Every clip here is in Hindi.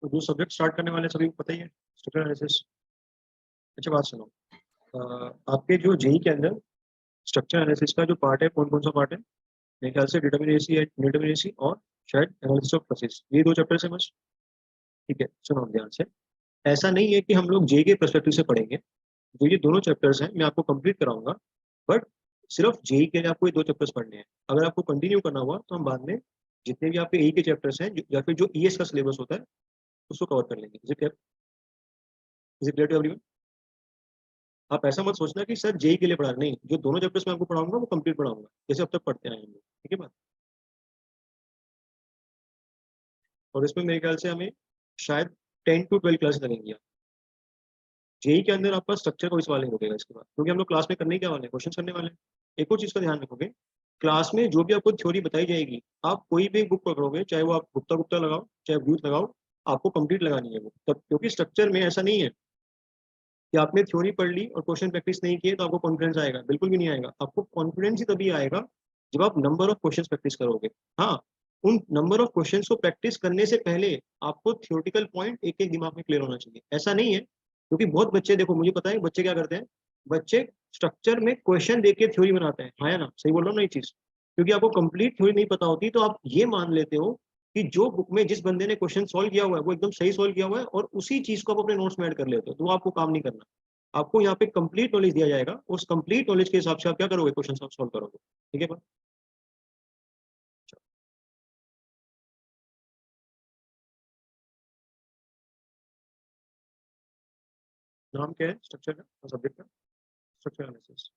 तो जो सब्जेक्ट स्टार्ट करने वाले सभी को पता ही है, स्ट्रक्चर एनालिसिस। अच्छा बात सुनो, आपके जो जेई के अंदर स्ट्रक्चर एनालिसिस का जो पार्ट है, कौन कौन सा पार्ट है? मेरे ख्याल से डिटर्मिनेसी और शायद एनालिसिस ऑफ प्रोसेस, ये दो चैप्टर है बस। ठीक है, सुनो ध्यान से। ऐसा नहीं है कि हम लोग जेई के पर्सपेक्टिव से पढ़ेंगे। जो ये दोनों चैप्टर्स हैं मैं आपको कंप्लीट कराऊंगा, बट सिर्फ जेई के लिए आपको ये दो चैप्टर्स पढ़ने हैं। अगर आपको कंटिन्यू करना हुआ तो हम बाद में जितने भी आपके ए के चैप्टर्स हैं या फिर जो ईएस का सिलेबस होता है उसको कवर कर लेंगे। Is it clear to everyone? आप ऐसा मत सोचना कि सर जेई के लिए पढ़ा, नहीं, जो दोनों चैप्टर्स मैं आपको पढ़ाऊंगा वो कंप्लीट पढ़ाऊंगा जैसे अब तक पढ़ते आए हैं हम लोग। ठीक है बात? और इसमें मेरे ख्याल से हमें शायद 10 to 12 क्लास लगेंगी। जेई के अंदर आपका स्ट्रक्चर कोई सवाल नहीं होगा इसके बाद, क्योंकि हम लोग क्लास में करने क्या वाले हैं, क्वेश्चन करने वाले हैं। एक और चीज का ध्यान रखोगे, क्लास में जो भी आपको थ्योरी बताई जाएगी, आप कोई भी बुक पकड़ोगे, चाहे वो आप गुप्ता गुप्ता लगाओ चाहे ब्यूथ लगाओ, आपको कंप्लीट लगानी है वो तब। क्योंकि स्ट्रक्चर में ऐसा नहीं है कि आपने थ्योरी पढ़ ली और क्वेश्चन प्रैक्टिस नहीं किए तो आपको कॉन्फिडेंस आएगा, बिल्कुल भी नहीं आएगा। आपको कॉन्फिडेंस ही तभी आएगा जब आप नंबर ऑफ क्वेश्चन प्रैक्टिस करोगे। हाँ, उन नंबर ऑफ क्वेश्चन को प्रैक्टिस करने से पहले आपको थियोरटिकल पॉइंट एक एक दिमाग में क्लियर होना चाहिए। ऐसा नहीं है, क्योंकि बहुत बच्चे, देखो मुझे पता है बच्चे क्या करते हैं, बच्चे स्ट्रक्चर में क्वेश्चन देख के थ्योरी बनाते हैं। हाँ या ना, सही बोल रहा हूँ ना ये चीज? क्योंकि आपको कंप्लीट थ्योरी नहीं पता होती तो आप ये मान लेते हो कि जो बुक में जिस बंदे ने क्वेश्चन सॉल्व किया हुआ है वो एकदम सही सॉल्व किया हुआ है, और उसी चीज को आप अपने नोट्स में ऐड कर लेते हो, तो वो आपको काम नहीं करना। आपको यहाँ पे कंप्लीट नॉलेज दिया जाएगा, उस कंप्लीट नॉलेज के हिसाब से आप क्या करोगे, क्वेश्चन सॉल्व करोगे। ठीक है? नाम क्या है स्ट्रक्चर का, सब्जेक्ट का? Structure analysis.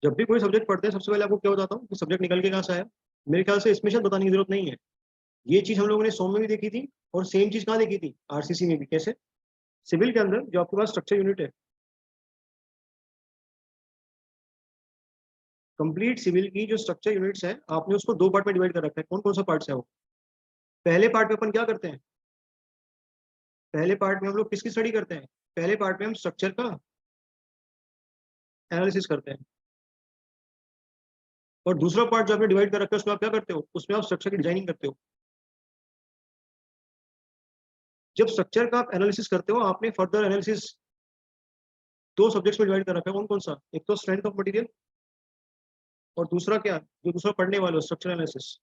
जब भी कोई सब्जेक्ट पढ़ते हैं सबसे पहले आपको क्या बताता हूँ कि सब्जेक्ट निकल के कहाँ से आया। मेरे ख्याल से इसमें शायद बताने की जरूरत नहीं है। ये चीज हम लोगों ने सोम में भी देखी थी, और सेम चीज कहाँ देखी थी, आरसीसी में भी। कैसे? सिविल के अंदर जो आपके पास स्ट्रक्चर यूनिट है, कंप्लीट सिविल की जो स्ट्रक्चर यूनिट्स है आपने उसको दो पार्ट में डिवाइड कर रखा है। कौन कौन सा पार्ट है वो? पहले पार्ट में अपन क्या करते हैं, पहले पार्ट में हम लोग किसकी स्टडी करते हैं? पहले पार्ट में हम स्ट्रक्चर का एनालिसिस करते हैं, और दूसरा पार्ट जो आपने डिवाइड कर रखा है उसमें आप क्या करते हो, उसमें आप स्ट्रक्चर की डिजाइनिंग करते हो। जब स्ट्रक्चर का आप एनालिसिस करते हो, आपने फर्दर एनालिसिस दो सब्जेक्ट्स में डिवाइड कर रखा है। कौन कौन सा? एक तो स्ट्रेंथ ऑफ मटेरियल, और दूसरा क्या, जो दूसरा पढ़ने वाले हो, स्ट्रक्चर एनालिसिस।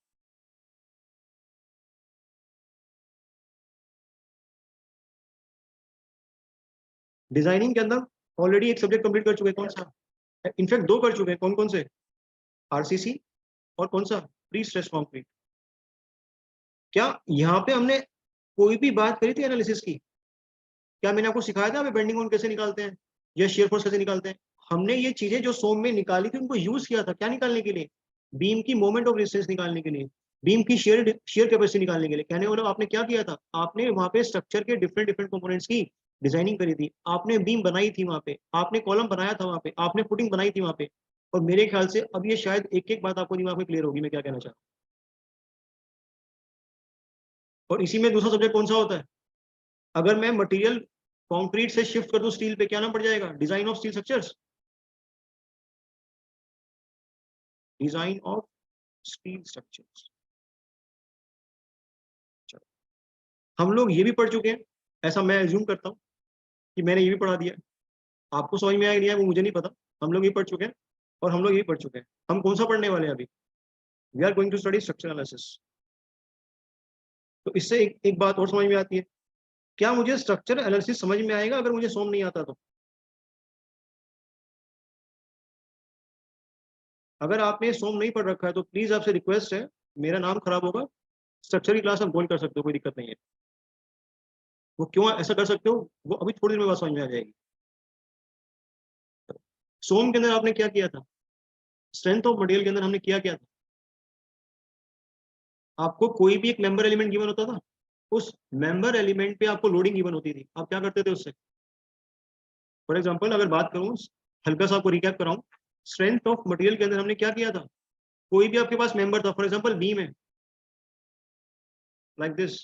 डिजाइनिंग के अंदर ऑलरेडी एक सब्जेक्ट कंप्लीट कर चुके हैं, कौन सा? इनफैक्ट दो कर चुके हैं। कौन कौन से? आरसीसी, और कौन सा, प्री स्ट्रेस कॉन्क्रीट। क्या यहाँ पे हमने कोई भी बात करी थी एनालिसिस की? क्या मैंने आपको सिखाया था बेंडिंग मोमेंट कैसे निकालते हैं या शेयर फोर्स कैसे निकालते हैं? हमने ये चीजें जो सोम में निकाली थी उनको यूज किया था, क्या निकालने के लिए? बीम की मोमेंट ऑफ रेजिस्टेंस निकालने के लिए, बीम की शेयर शेयर कैपेसिटी निकालने के लिए। कहने वाला आपने क्या किया था, आपने वहां पे स्ट्रक्चर के डिफरेंट डिफरेंट कंपोनेंट्स की डिजाइनिंग करी थी, आपने बीम बनाई थी वहां पे, आपने कॉलम बनाया था वहां पे, आपने फुटिंग बनाई थी वहां पे। और मेरे ख्याल से अब ये शायद एक एक बात आपको दिमाग में क्लियर होगी मैं क्या कहना चाहता हूँ। और इसी में दूसरा सब्जेक्ट कौन सा होता है? अगर मैं मटेरियल कंक्रीट से शिफ्ट कर दूं स्टील पे, क्या नाम पड़ जाएगा? Design of steel structures. Design of steel structures. हम लोग ये भी पढ़ चुके हैं, ऐसा मैं एज्यूम करता हूँ कि मैंने ये भी पढ़ा दिया। आपको समझ में आया नहीं है वो मुझे नहीं पता। हम लोग ये पढ़ चुके हैं, और हम लोग ये पढ़ चुके हैं। हम कौन सा पढ़ने वाले हैं अभी? We are going to study structure analysis. तो इससे एक बात और समझ में आती है, क्या मुझे स्ट्रक्चर एनालिसिस समझ में आएगा अगर मुझे सोम नहीं आता तो? अगर आपने सोम नहीं पढ़ रखा है तो प्लीज आपसे रिक्वेस्ट है, मेरा नाम खराब होगा। स्ट्रक्चर की क्लास आप बोल कर सकते हो, कोई दिक्कत नहीं है। वो क्यों ऐसा कर सकते हो, वो अभी थोड़ी देर में बात समझ में आ जाएगी। सोम के अंदर आपने क्या किया था, स्ट्रेंथ ऑफ मटेरियल के अंदर हमने क्या किया था? आपको कोई भी एक मेंबर एलिमेंट गिवन होता था, उस मेंबर एलिमेंट पे आपको लोडिंग गिवन होती थी, आप क्या करते थे उससे? फॉर एग्जांपल अगर बात करूं, हल्का सा आपको रिकैप कराऊं, स्ट्रेंथ ऑफ मटेरियल के अंदर हमने क्या किया था? कोई भी आपके पास मेंबर था, फॉर एग्जांपल बीम है, लाइक दिस,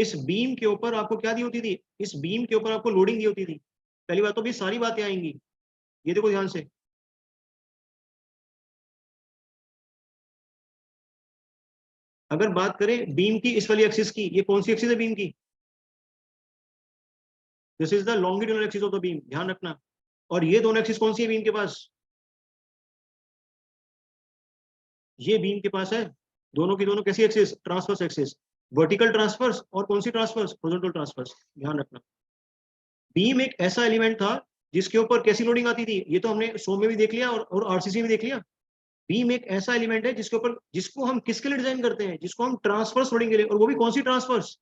इस बीम के ऊपर आपको क्या दी होती थी, इस बीम के ऊपर आपको लोडिंग दी होती थी। पहली बात तो भी सारी बातें आएंगी, ये देखो ध्यान से। अगर बात करें बीम की इस वाली एक्सिस की, ये कौन सी एक्सिस है बीम की, this is the longitudinal axis of the beam, ध्यान रखना। और ये दोनों एक्सिस कौन सी है बीम के पास, ये बीम के पास है, दोनों की दोनों कैसी axis, transverse axis, vertical transverse और कौन सी ट्रांसवर्स, हॉरिजॉन्टल ट्रांसवर्स, ध्यान रखना। बीम एक ऐसा एलिमेंट था जिसके ऊपर कैसी लोडिंग आती थी, ये तो हमने सोम में भी देख लिया और आरसीसी में देख लिया। बीम एक ऐसा एलिमेंट है जिसके ऊपर, जिसको हम किसके लिए डिजाइन करते हैं, जिसको हम ट्रांसवर्स लोडिंग के लिए, और वो भी कौन सी ट्रांसवर्स,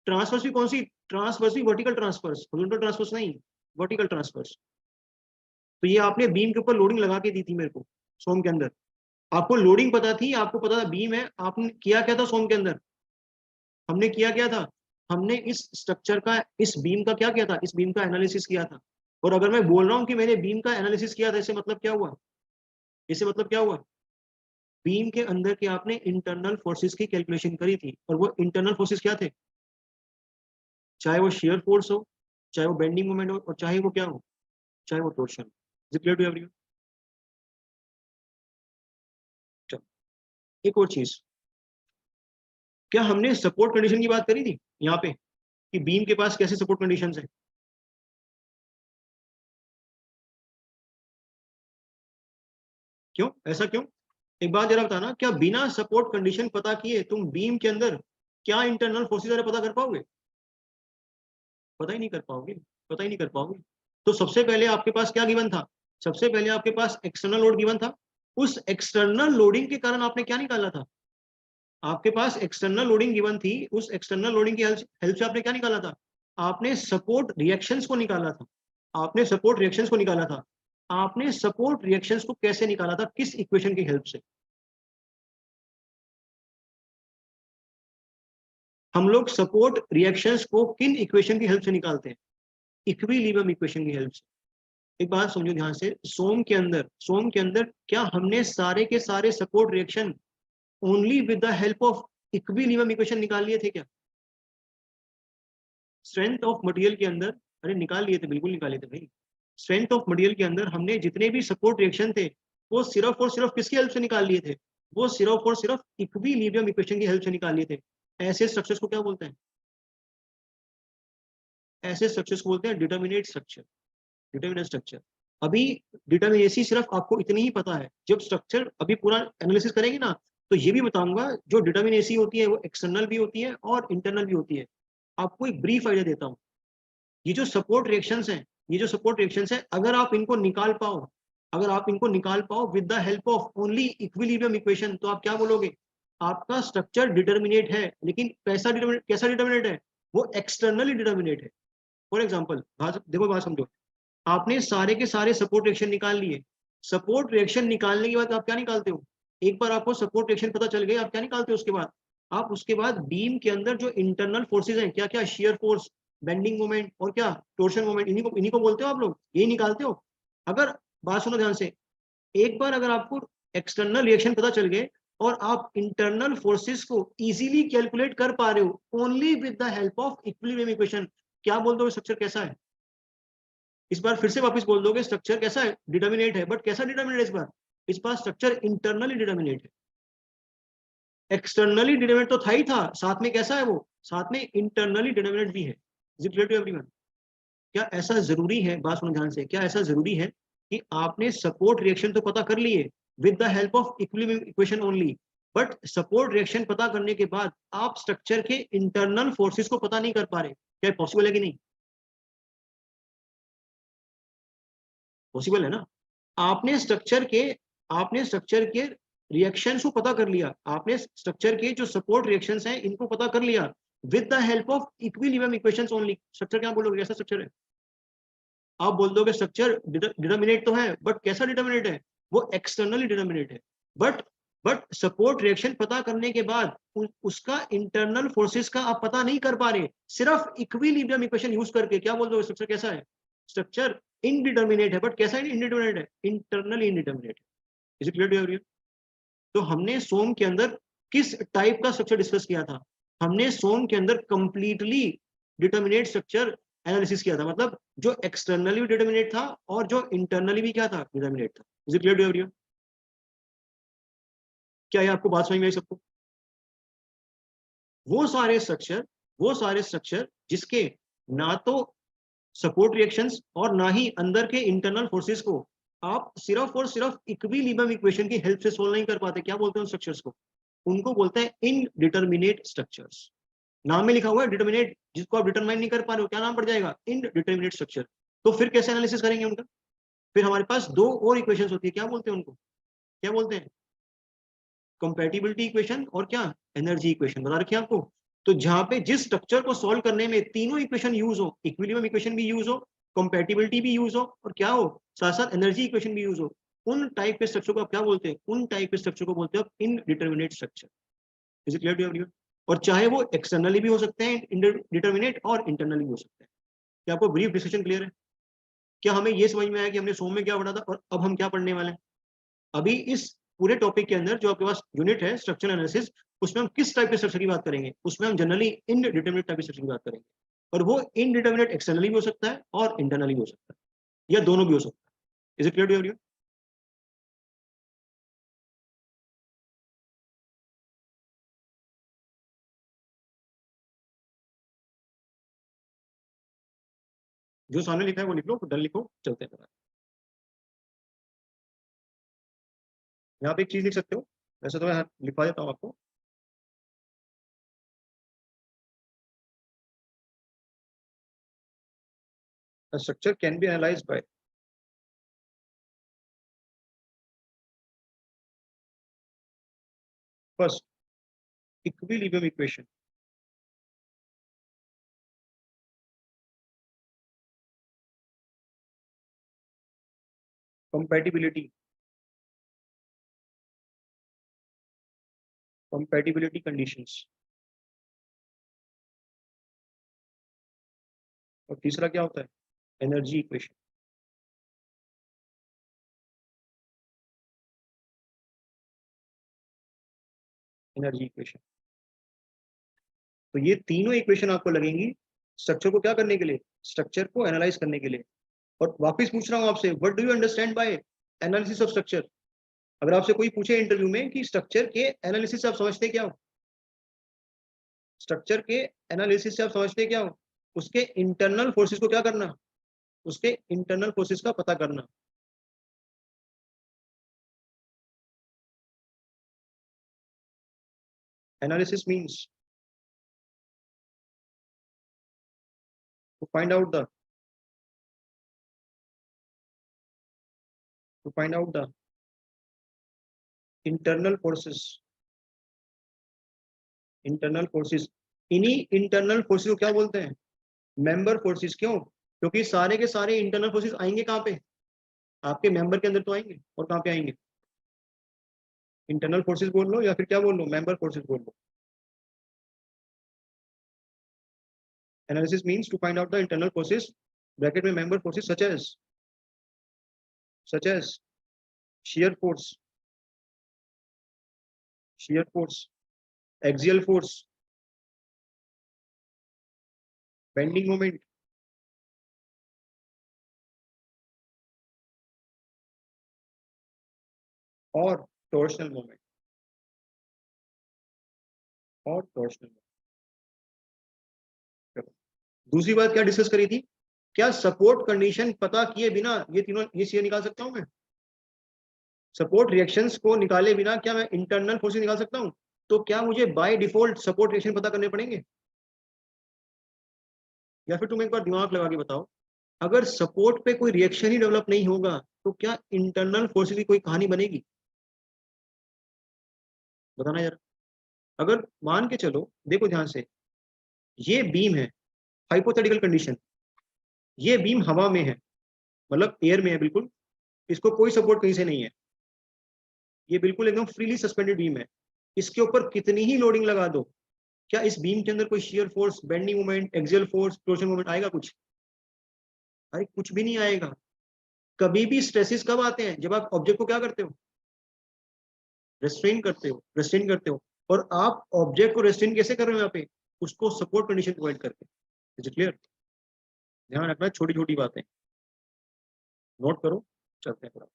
ट्रांसवर्स भी कौन सी, ट्रांसवर्स भी वर्टिकल ट्रांसवर्स, हॉरिजॉन्टल ट्रांसवर्स नहीं, वर्टिकल ट्रांसवर्स। तो ये आपने बीम के ऊपर लोडिंग लगा के दी थी मेरे को सोम के अंदर, आपको लोडिंग पता थी, आपको पता था बीम है, आपने किया क्या था सोम के अंदर, हमने किया क्या था, हमने इस स्ट्रक्चर का, इस बीम का क्या किया था, इस बीम का एनालिसिस किया था। और अगर मैं बोल रहा हूं कि मैंने बीम का एनालिसिस किया था, इससे मतलब क्या हुआ, इससे मतलब क्या हुआ, बीम के अंदर के आपने इंटरनल फोर्सेस की कैलकुलेशन करी थी, और वो इंटरनल फोर्सेस क्या थे, चाहे वो शेयर फोर्स हो, चाहे वो बेंडिंग मोमेंट हो, और चाहे वो क्या हो, चाहे वो torsion. Is it clear to everyone? एक और चीज, क्या हमने सपोर्ट कंडीशन की बात करी थी यहाँ पे, कि बीम के पास कैसे सपोर्ट कंडीशंस है, क्यों, ऐसा क्यों, एक बात जरा बताना, क्या बिना सपोर्ट कंडीशन पता किए तुम बीम के अंदर क्या इंटरनल फोर्सेस पता कर पाओगे, पता ही नहीं कर पाओगे, पता ही नहीं कर पाओगे। तो सबसे पहले आपके पास क्या गिवन था, सबसे पहले आपके पास एक्सटर्नल लोड गिवन था, उस एक्सटर्नल लोडिंग के कारण आपने क्या निकाला था, आपके पास एक्सटर्नल लोडिंग गिवन थी, उस एक्सटर्नल लोडिंग की हेल्प से आपने क्या निकाला था, आपने सपोर्ट रिएक्शंस को निकाला था, आपने सपोर्ट रिएक्शंस को निकाला था। आपने सपोर्ट रिएक्शंस को कैसे निकाला था, किस इक्वेशन की हेल्प से, हम लोग सपोर्ट रिएक्शंस को किन इक्वेशन की हेल्प से निकालते हैं, इक्विलिब्रियम इक्वेशन की हेल्प से। एक बात समझो ध्यान से, सोम के अंदर, सोम के अंदर क्या हमने सारे के सारे support reaction only with the help of equilibrium equation निकाल लिए थे क्या, स्ट्रेंथ ऑफ मटेरियल के अंदर, अरे निकाल लिए थे, बिल्कुल निकाले थे भाई। स्ट्रेंथ ऑफ मटेरियल के अंदर हमने जितने भी सपोर्ट रिएक्शन थे, वो सिर्फ और सिर्फ किसकी हेल्प से निकाल लिए थे, वो सिर्फ और सिर्फ इक्विलिब्रियम इक्वेशन की हेल्प से निकाल लिए थे। ऐसे स्ट्रक्चर्स को क्या बोलते हैं, ऐसे स्ट्रक्चर्स को बोलते हैं डिटर्मिनेट स्ट्रक्चर, डिटर्मिनेट स्ट्रक्चर। अभी डिटर्मिनेसी सिर्फ आपको इतनी ही पता है, जब स्ट्रक्चर अभी पूरा एनालिसिस करेंगे ना, तो ये भी बताऊंगा, जो डिटर्मिनेसी होती है वो एक्सटर्नल भी होती है और इंटरनल भी होती है। आपको एक ब्रीफ आइडिया देता हूँ, ये जो सपोर्ट रिएक्शंस हैं, ये जो सपोर्ट रिएक्शंस हैं, अगर आप इनको निकाल पाओ, अगर आप इनको निकाल पाओ with the help of only equilibrium equation, तो आप क्या बोलोगे, आपका स्ट्रक्चर डिटर्मिनेट है, लेकिन कैसा डिटर्मिनेट है, वो एक्सटर्नली डिटर्मिनेट है। फॉर एग्जाम्पल, देखो बात समझो, आपने सारे के सारे सपोर्ट रिएक्शन निकाल लिए, सपोर्ट रिएक्शन निकालने के बाद आप क्या निकालते हो, एक बार आपको सपोर्ट रिएक्शन पता चल गई, आप क्या निकालते हो उसके बाद, आप उसके बाद बीम के अंदर जो इंटरनल फोर्सेज हैं, क्या क्या, शेयर फोर्स, बेंडिंग मोमेंट और क्या, टोर्शन मोमेंट, इन्हीं को बोलते हो आप लोग, यही निकालते हो। अगर बात सुनो ध्यान से, एक बार अगर आपको एक्सटर्नल रिएक्शन पता चल गए और आप इंटरनल फोर्सेस को इजीली कैलकुलेट कर पा रहे हो only with the help of equilibrium equation, क्या बोल दो स्ट्रक्चर कैसा है, इस बार फिर से वापस बोल दोगे स्ट्रक्चर कैसा है, डिटर्मिनेट है, बट कैसा डिटर्मिनेट है इस बार स्ट्रक्चर इंटरनली डिटर्मिनेट है, एक्सटर्नली डिटर्मिनेट तो था ही था, साथ में कैसा है वो, साथ में इंटरनली डिटर्मिनेट भी है। Is it clear to everyone? क्या ऐसा जरूरी है, बात सुनो ध्यान से, क्या ऐसा जरूरी है कि आपने सपोर्ट रिएक्शन तो पता कर लिए with the help of equilibrium equation only, but support reaction पता करने के बाद आप स्ट्रक्चर के इंटरनल फोर्सेस को पता नहीं कर पा रहे, क्या पॉसिबल है कि नहीं, पॉसिबल है ना। आपने स्ट्रक्चर के रिएक्शंस को पता कर लिया, आपने स्ट्रक्चर के जो सपोर्ट रिएक्शंस हैं इनको पता कर लिया with the help of equilibrium equations only, structure क्या बोलोगे, कैसा स्ट्रक्चर है, आप बोल दोगे स्ट्रक्चर डिटर्मिनेट तो है, बट कैसा डिटर्मिनेट है, वो एक्सटर्नली डिटर्मिनेट है, बट सपोर्ट रिएक्शन पता करने के बाद उसका इंटरनल फोर्सेस का आप पता नहीं कर पा रहे, सिर्फ इक्विलिब्रियम इक्वेशन यूज करके, क्या बोल दोगे स्ट्रक्चर कैसा है, स्ट्रक्चर इनडिटर्मिनेट है, बट कैसा इनडिटर्मिनेट है, इंटरनली इनडिटर्मिनेट है। Is it clear to everyone? तो हमने सोम के अंदर किस टाइप का स्ट्रक्चर डिस्कस किया था, हमने सोम के अंदर कंप्लीटली डिटर्मिनेट स्ट्रक्चर एनालिसिस किया था, मतलब जो एक्सटर्नली भी डिटर्मिनेट था और जो इंटरनली भी क्या था, डिटर्मिनेट था। Is it clear to everyone? क्या ये आपको बात समझ में आई सबको? वो सारे स्ट्रक्चर जिसके ना तो सपोर्ट रिएक्शंस और ना ही अंदर के इंटरनल फोर्सेस को आप सिर्फ और सिर्फ इक्विलिब्रियम इक्वेशन की हेल्प से सोल्व नहीं कर पाते, क्या बोलते हैं उन स्ट्रक्चर्स को? उनको बोलते हैं इनडिटर्मिनेट स्ट्रक्चर्स। नाम में लिखा हुआ है डिटर्मिनेट, जिसको आप डिटरमाइन नहीं कर पा रहे हो, क्या नाम पड़ जाएगा? Indeterminate structure. तो फिर कैसे एनालिसिस करेंगे उनका? फिर हमारे पास दो और इक्वेशंस होती है, क्या बोलते हैं उनको? क्या बोलते हैं? कंपैटिबिलिटी इक्वेशन और क्या, एनर्जी इक्वेशन बता रखी है आपको। तो जहां पे जिस स्ट्रक्चर को सॉल्व करने में तीनों इक्वेशन यूज हो, इक्विलिब्रियम इक्वेशन भी यूज हो, कंपैटिबिलिटी भी यूज हो और क्या हो, साथ साथ एनर्जी इक्वेशन भी यूज हो, उन टाइप के स्ट्रक्चर को आप क्या बोलते हैं? उन टाइप के स्ट्रक्चर को बोलते हैं indeterminate structure. Is it clear to everyone? और चाहे वो एक्सटर्नली भी हो सकते हैं इंडिटर्मिनेट और इंटरनली भी हो सकते हैं। क्या आपको ब्रीफ डिस्कशन क्लियर है? क्या हमें ये समझ में आया कि हमने सोम में क्या पढ़ा था और अब हम क्या पढ़ने वाले हैं? अभी इस पूरे टॉपिक के अंदर जो आपके पास यूनिट है स्ट्रक्चरल एनालिसिस, उसमें हम किस टाइप के स्ट्रक्चर की बात करेंगे? उसमें हम जनरली इनडिटर्मिनेट टाइप के स्ट्रक्चर की बात करेंगे, और वो इनडिटर्मिनेट एक्सटर्नली भी हो सकता है और इंटरनली भी हो सकता है, या दोनों भी हो सकता है। Is it clear to everyone? जो सामने लिखा है वो लिख लो, डन लिखो, चलते हैं। यहाँ पे एक चीज लिख सकते हो, वैसे तो मैं लिखवा देता हूँ आपको। Structure can B analysed by first equilibrium equation, compatibility compatibility conditions, और तीसरा क्या होता है? Energy equation. Energy equation. तो ये तीनों इक्वेशन आपको लगेंगी स्ट्रक्चर को क्या करने के लिए? स्ट्रक्चर को एनालाइज करने के लिए। और वापस पूछ रहा हूँ आपसे, what do you understand by analysis of structure? अगर आपसे कोई पूछे इंटरव्यू में कि स्ट्रक्चर के एनालिसिस से आप समझते क्या हो, स्ट्रक्चर के एनालिसिस से आप समझते क्या हो? उसके इंटरनल फोर्सेस को क्या करना, उसके इंटरनल फोर्सेस का पता करना। Analysis means to find out the to find out the internal forces. Internal forces, इन्हीं इंटरनल फोर्सेस को क्या बोलते हैं? Member forces. क्यों? क्योंकि सारे के सारे इंटरनल फोर्सेस आएंगे कहाँ पे? आपके मेंबर के अंदर तो आएंगे, और कहाँ पे आएंगे? इंटरनल फोर्सेस बोल लो या फिर क्या बोल लो, मेंबर फोर्सेस बोल लो। Analysis means to find out the internal forces, bracket में member forces such as shear force, shear force, axial force, bending moment, और टॉर्शनल मोमेंट, और टॉर्शनल मोमेंट। दूसरी बात क्या डिस्कस करी थी? क्या सपोर्ट कंडीशन पता किए बिना ये तीनों ये चीजें निकाल सकता हूं मैं? सपोर्ट रिएक्शंस को निकाले बिना क्या मैं इंटरनल फोर्सेस निकाल सकता हूं? तो क्या मुझे बाय डिफॉल्ट सपोर्ट रिएक्शन पता करने पड़ेंगे? या फिर तुम एक बार दिमाग लगा के बताओ, अगर सपोर्ट पे कोई रिएक्शन ही डेवलप नहीं होगा तो क्या इंटरनल फोर्सेस की कोई कहानी बनेगी? बताना यार। अगर मान के चलो, देखो ध्यान से, ये बीम है, हाइपोथेटिकल कंडीशन, ये बीम हवा में है, मतलब एयर में है बिल्कुल, इसको कोई सपोर्ट कहीं से नहीं है, ये बिल्कुल एकदम फ्रीली सस्पेंडेड बीम है। इसके ऊपर कितनी ही लोडिंग लगा दो, क्या इस बीम के अंदर कोई shear force, bending moment, axial force, torsion moment आएगा कुछ? अरे कुछ भी नहीं आएगा। कभी भी स्ट्रेसेस कब आते हैं? जब आप ऑब्जेक्ट को क्या करते हो? रेस्ट्रेन करते हो, रेस्ट्रेन करते हो। और आप ऑब्जेक्ट को रेस्ट्रेन कैसे कर रहे हो यहाँ पे, उसको सपोर्ट कंडीशन प्रोवाइड करके। Is it clear? ध्यान रखना, छोटी छोटी बातें नोट करो, चलते हैं।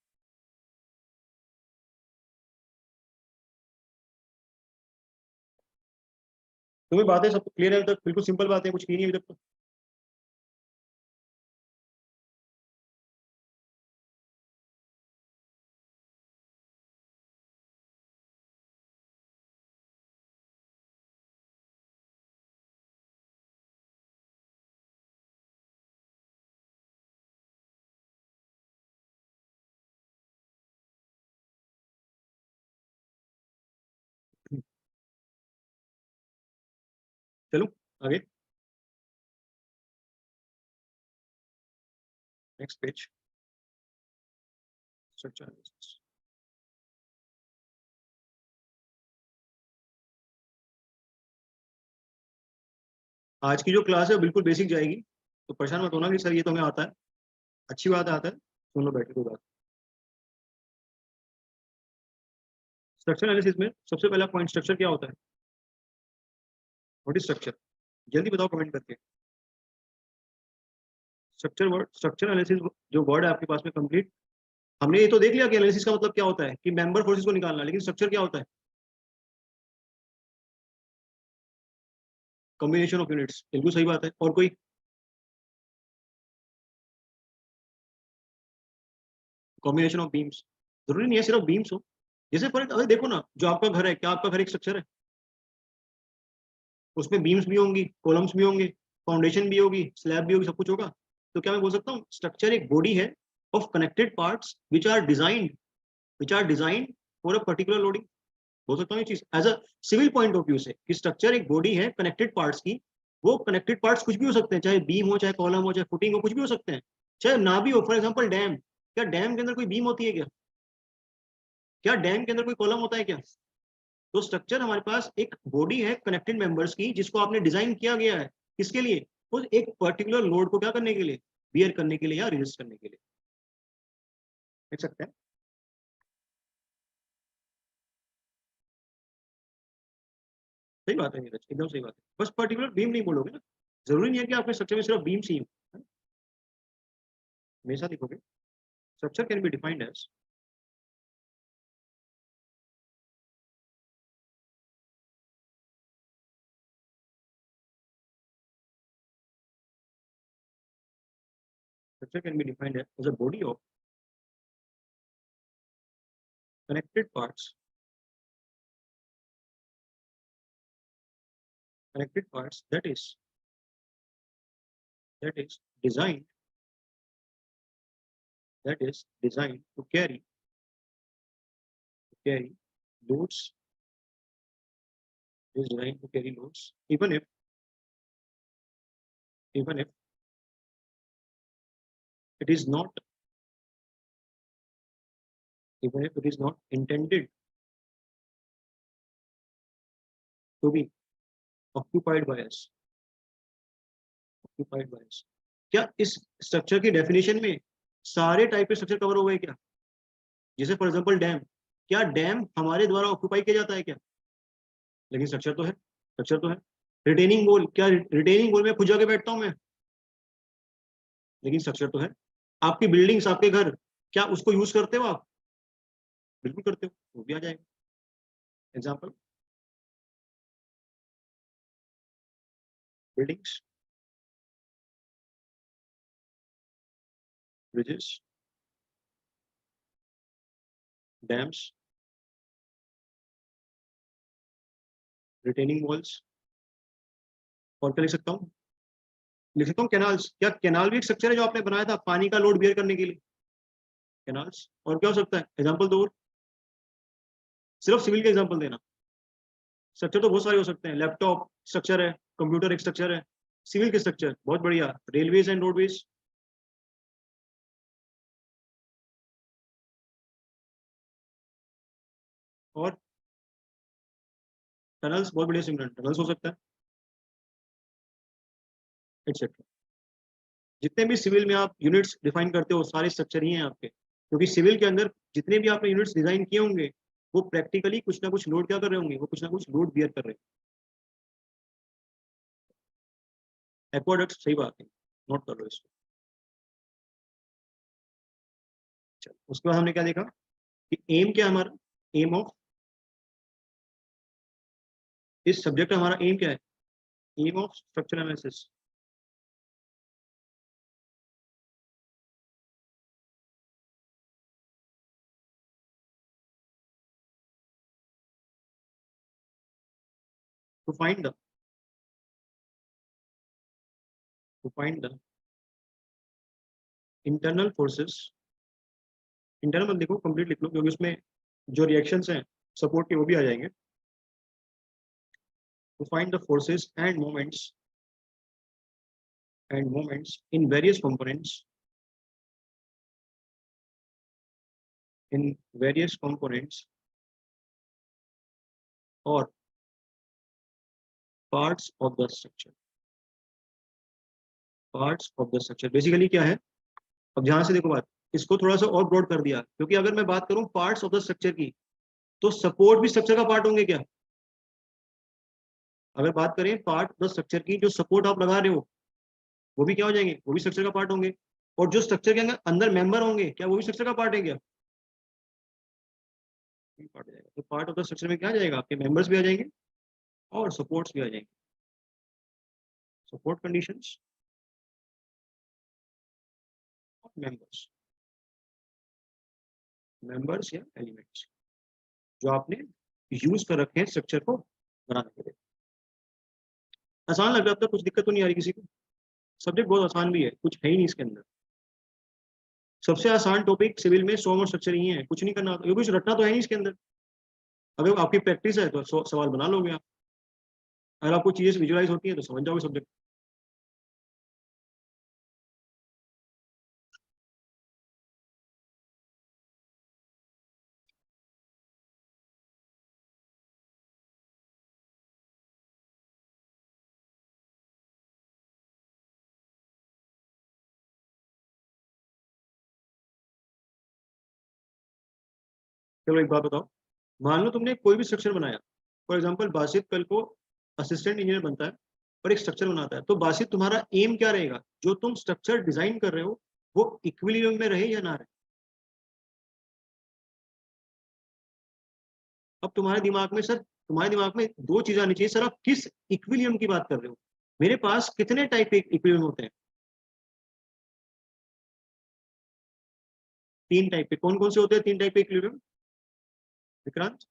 तुम्हें बातें सब क्लियर है अभी तक? बिल्कुल सिंपल बातें, कुछ नहीं है अभी तक तो। चलो आगे, नेक्स्ट पेज, स्ट्रक्चर एनालिसिस। आज की जो क्लास है बिल्कुल बेसिक जाएगी, तो परेशान मत होना कि सर ये तो हमें आता है। अच्छी बात आता है, सुन लो बैठ के कोई बात। स्ट्रक्चर एनालिसिस में सबसे पहला पॉइंट, स्ट्रक्चर क्या होता है? What is structure? जल्दी बताओ कमेंट करके। स्ट्रक्चर वर्ड, स्ट्रक्चर एनालिसिस जो वर्ड है आपके पास में कंप्लीट, हमने ये तो देख लिया कि एनालिसिस का मतलब क्या होता है, कि मेंबर फोर्सेस को निकालना, लेकिन स्ट्रक्चर क्या होता है? कॉम्बिनेशन ऑफ यूनिट्स, बिल्कुल सही बात है। और कोई? कॉम्बिनेशन ऑफ बीम्स, जरूरी नहीं है सिर्फ बीम्स हो। जैसे पर अगर देखो ना, जो आपका घर है, क्या आपका घर एक स्ट्रक्चर है? उसमें बीम्स भी होंगी, कॉलम्स भी होंगे, फाउंडेशन भी होगी, स्लैब भी होगी, सब कुछ होगा। तो क्या मैं बोल सकता हूँ स्ट्रक्चर एक बॉडी है of connected parts which are designed for a particular loading. बोल सकता हूँ ये चीज as a civil point of view से, कि स्ट्रक्चर एक बॉडी है कनेक्टेड पार्ट्स की। वो कनेक्टेड पार्ट्स कुछ भी हो सकते हैं, चाहे बीम हो, चाहे कॉलम हो, चाहे फुटिंग हो, कुछ भी हो सकते हैं, चाहे ना भी हो। फॉर एग्जाम्पल डैम, क्या डैम के अंदर कोई बीम होती है क्या? क्या डैम के अंदर कोई कॉलम होता है क्या? तो स्ट्रक्चर हमारे पास एक बॉडी है कनेक्टेड मेंबर्स की, जिसको आपने डिजाइन किया गया है किसके लिए? उस एक पर्टिकुलर लोड को क्या करने के लिए, बियर करने के लिए या रेजिस्ट करने के लिए। देख सकते हैं, सही बात है नीरज, एकदम सही बात है। बस पर्टिकुलर बीम नहीं बोलोगे ना, जरूरी नहीं है कि आपके स्ट्रक्चर में सिर्फ बीम ही हो, हमेशा लिखोगे। Structure can be defined as, structure can be defined as a body of connected parts, that is designed to carry loads, is designed to carry loads even if it is not intended to be occupied by us, क्या इस स्ट्रक्चर की डेफिनेशन में सारे टाइप के स्ट्रक्चर कवर हो गए क्या? जैसे फॉर एग्जांपल डैम, क्या डैम हमारे द्वारा ऑक्यूपाई किया जाता है क्या? लेकिन स्ट्रक्चर तो है। रिटेनिंग वॉल, क्या रिटेनिंग वॉल में खुद जाके बैठता हूं मैं? लेकिन स्ट्रक्चर तो है। आपकी बिल्डिंग्स, आपके घर, क्या उसको यूज करते हो आप? बिल्कुल करते हो, वो भी आ जाएगा। Example, buildings, bridges, dams, retaining walls. और क्या लिख सकता हूँ कैनाल्स, क्या कैनाल भी एक स्ट्रक्चर है जो आपने बनाया था पानी का लोड बियर करने के लिए? कैनाल्स। और क्या हो सकता है, एग्जाम्पल दो और। सिर्फ सिविल के एग्जाम्पल देना। स्ट्रक्चर तो बहुत सारे हो सकते हैं, लैपटॉप स्ट्रक्चर है, कंप्यूटर एक स्ट्रक्चर है। सिविल के स्ट्रक्चर बहुत बढ़िया, रेलवेज एंड रोडवेज। और टनल्स, बहुत बढ़िया, सिमिलर टनल्स हो सकता है, एक्सेट्रा। जितने भी सिविल में आप यूनिट्स डिफाइन करते हो सारे स्ट्रक्चर ही हैं आपके, क्योंकि सिविल के अंदर जितने भी आपने यूनिट्स डिजाइन किए होंगे वो प्रैक्टिकली कुछ ना कुछ लोड क्या कर रहे होंगे, वो कुछ ना कुछ लोड बियर कर रहे हैं। एक्वाडक्ट, सही बात है, नोट कर लो इसको। चलो, उसके बाद हमने क्या देखा कि एम क्या है हमारा, एम ऑफ इस सब्जेक्ट का हमारा एम क्या है, aim of structure analysis. To find the to find the internal forces, internal मत लिखो, कंप्लीट लिख लो, क्योंकि उसमें जो रिएक्शंस हैं सपोर्ट के वो भी आ जाएंगे। To find the forces and moments in various components, in various components और parts of the structure, parts of the structure basically क्या है। अब ध्यान से देखो बात, इसको थोड़ा सा और ब्रॉड कर दिया, क्योंकि अगर मैं बात करूं पार्ट्स ऑफ द स्ट्रक्चर की, तो सपोर्ट भी स्ट्रक्चर का पार्ट होंगे क्या। अगर बात करें पार्ट ऑफ द स्ट्रक्चर की, जो सपोर्ट आप लगा रहे हो वो भी क्या हो जाएंगे, वो भी स्ट्रक्चर का पार्ट होंगे। और जो स्ट्रक्चर के अंदर मेंबर होंगे, क्या वो भी स्ट्रक्चर का पार्ट है क्या, पार्ट हो जाएगा। तो पार्ट ऑफ द स्ट्रक्चर में क्या आ जाएगा, आपके मेंबर्स भी आ जाएंगे और सपोर्ट्स भी आ जाएंगे। सपोर्ट कंडीशंस और मेंबर्स, मेंबर्स या एलिमेंट्स जो आपने यूज कर रखे हैं स्ट्रक्चर को बनाने के लिए। आसान लग रहा है, अब तक कुछ दिक्कत तो नहीं आ रही किसी को। सब्जेक्ट बहुत आसान भी है, कुछ है ही नहीं इसके अंदर। सबसे आसान टॉपिक सिविल में सॉल्व और स्ट्रक्चर ही है, कुछ नहीं करना, ये कुछ रटना तो है नहीं इसके अंदर। अगर आपकी प्रैक्टिस है तो सवाल बना लोगे आप, अगर आपको चीजें विजुअलाइज होती है तो समझ जाओगे सब्जेक्ट। चलो एक बात बताओ, मान लो तुमने कोई भी स्ट्रक्चर बनाया, फॉर एग्जाम्पल बासित कल को असिस्टेंट इंजीनियर बनता है और एक स्ट्रक्चर बनाता है, तो बासित तुम्हारा एम क्या रहेगा, जो तुम स्ट्रक्चर डिजाइन कर रहे हो वो इक्विलिब्रियम में रहे या ना रहे। अब तुम्हारे दिमाग में दो चीजें आनी चाहिए, सर आप किस इक्विलिब्रियम की बात कर रहे हो। मेरे पास कितने टाइप के इक्विलिब्रियम होते हैं, तीन टाइप के। कौन कौन से होते हैं तीन टाइप के इक्विलिब्रियम, विक्रांत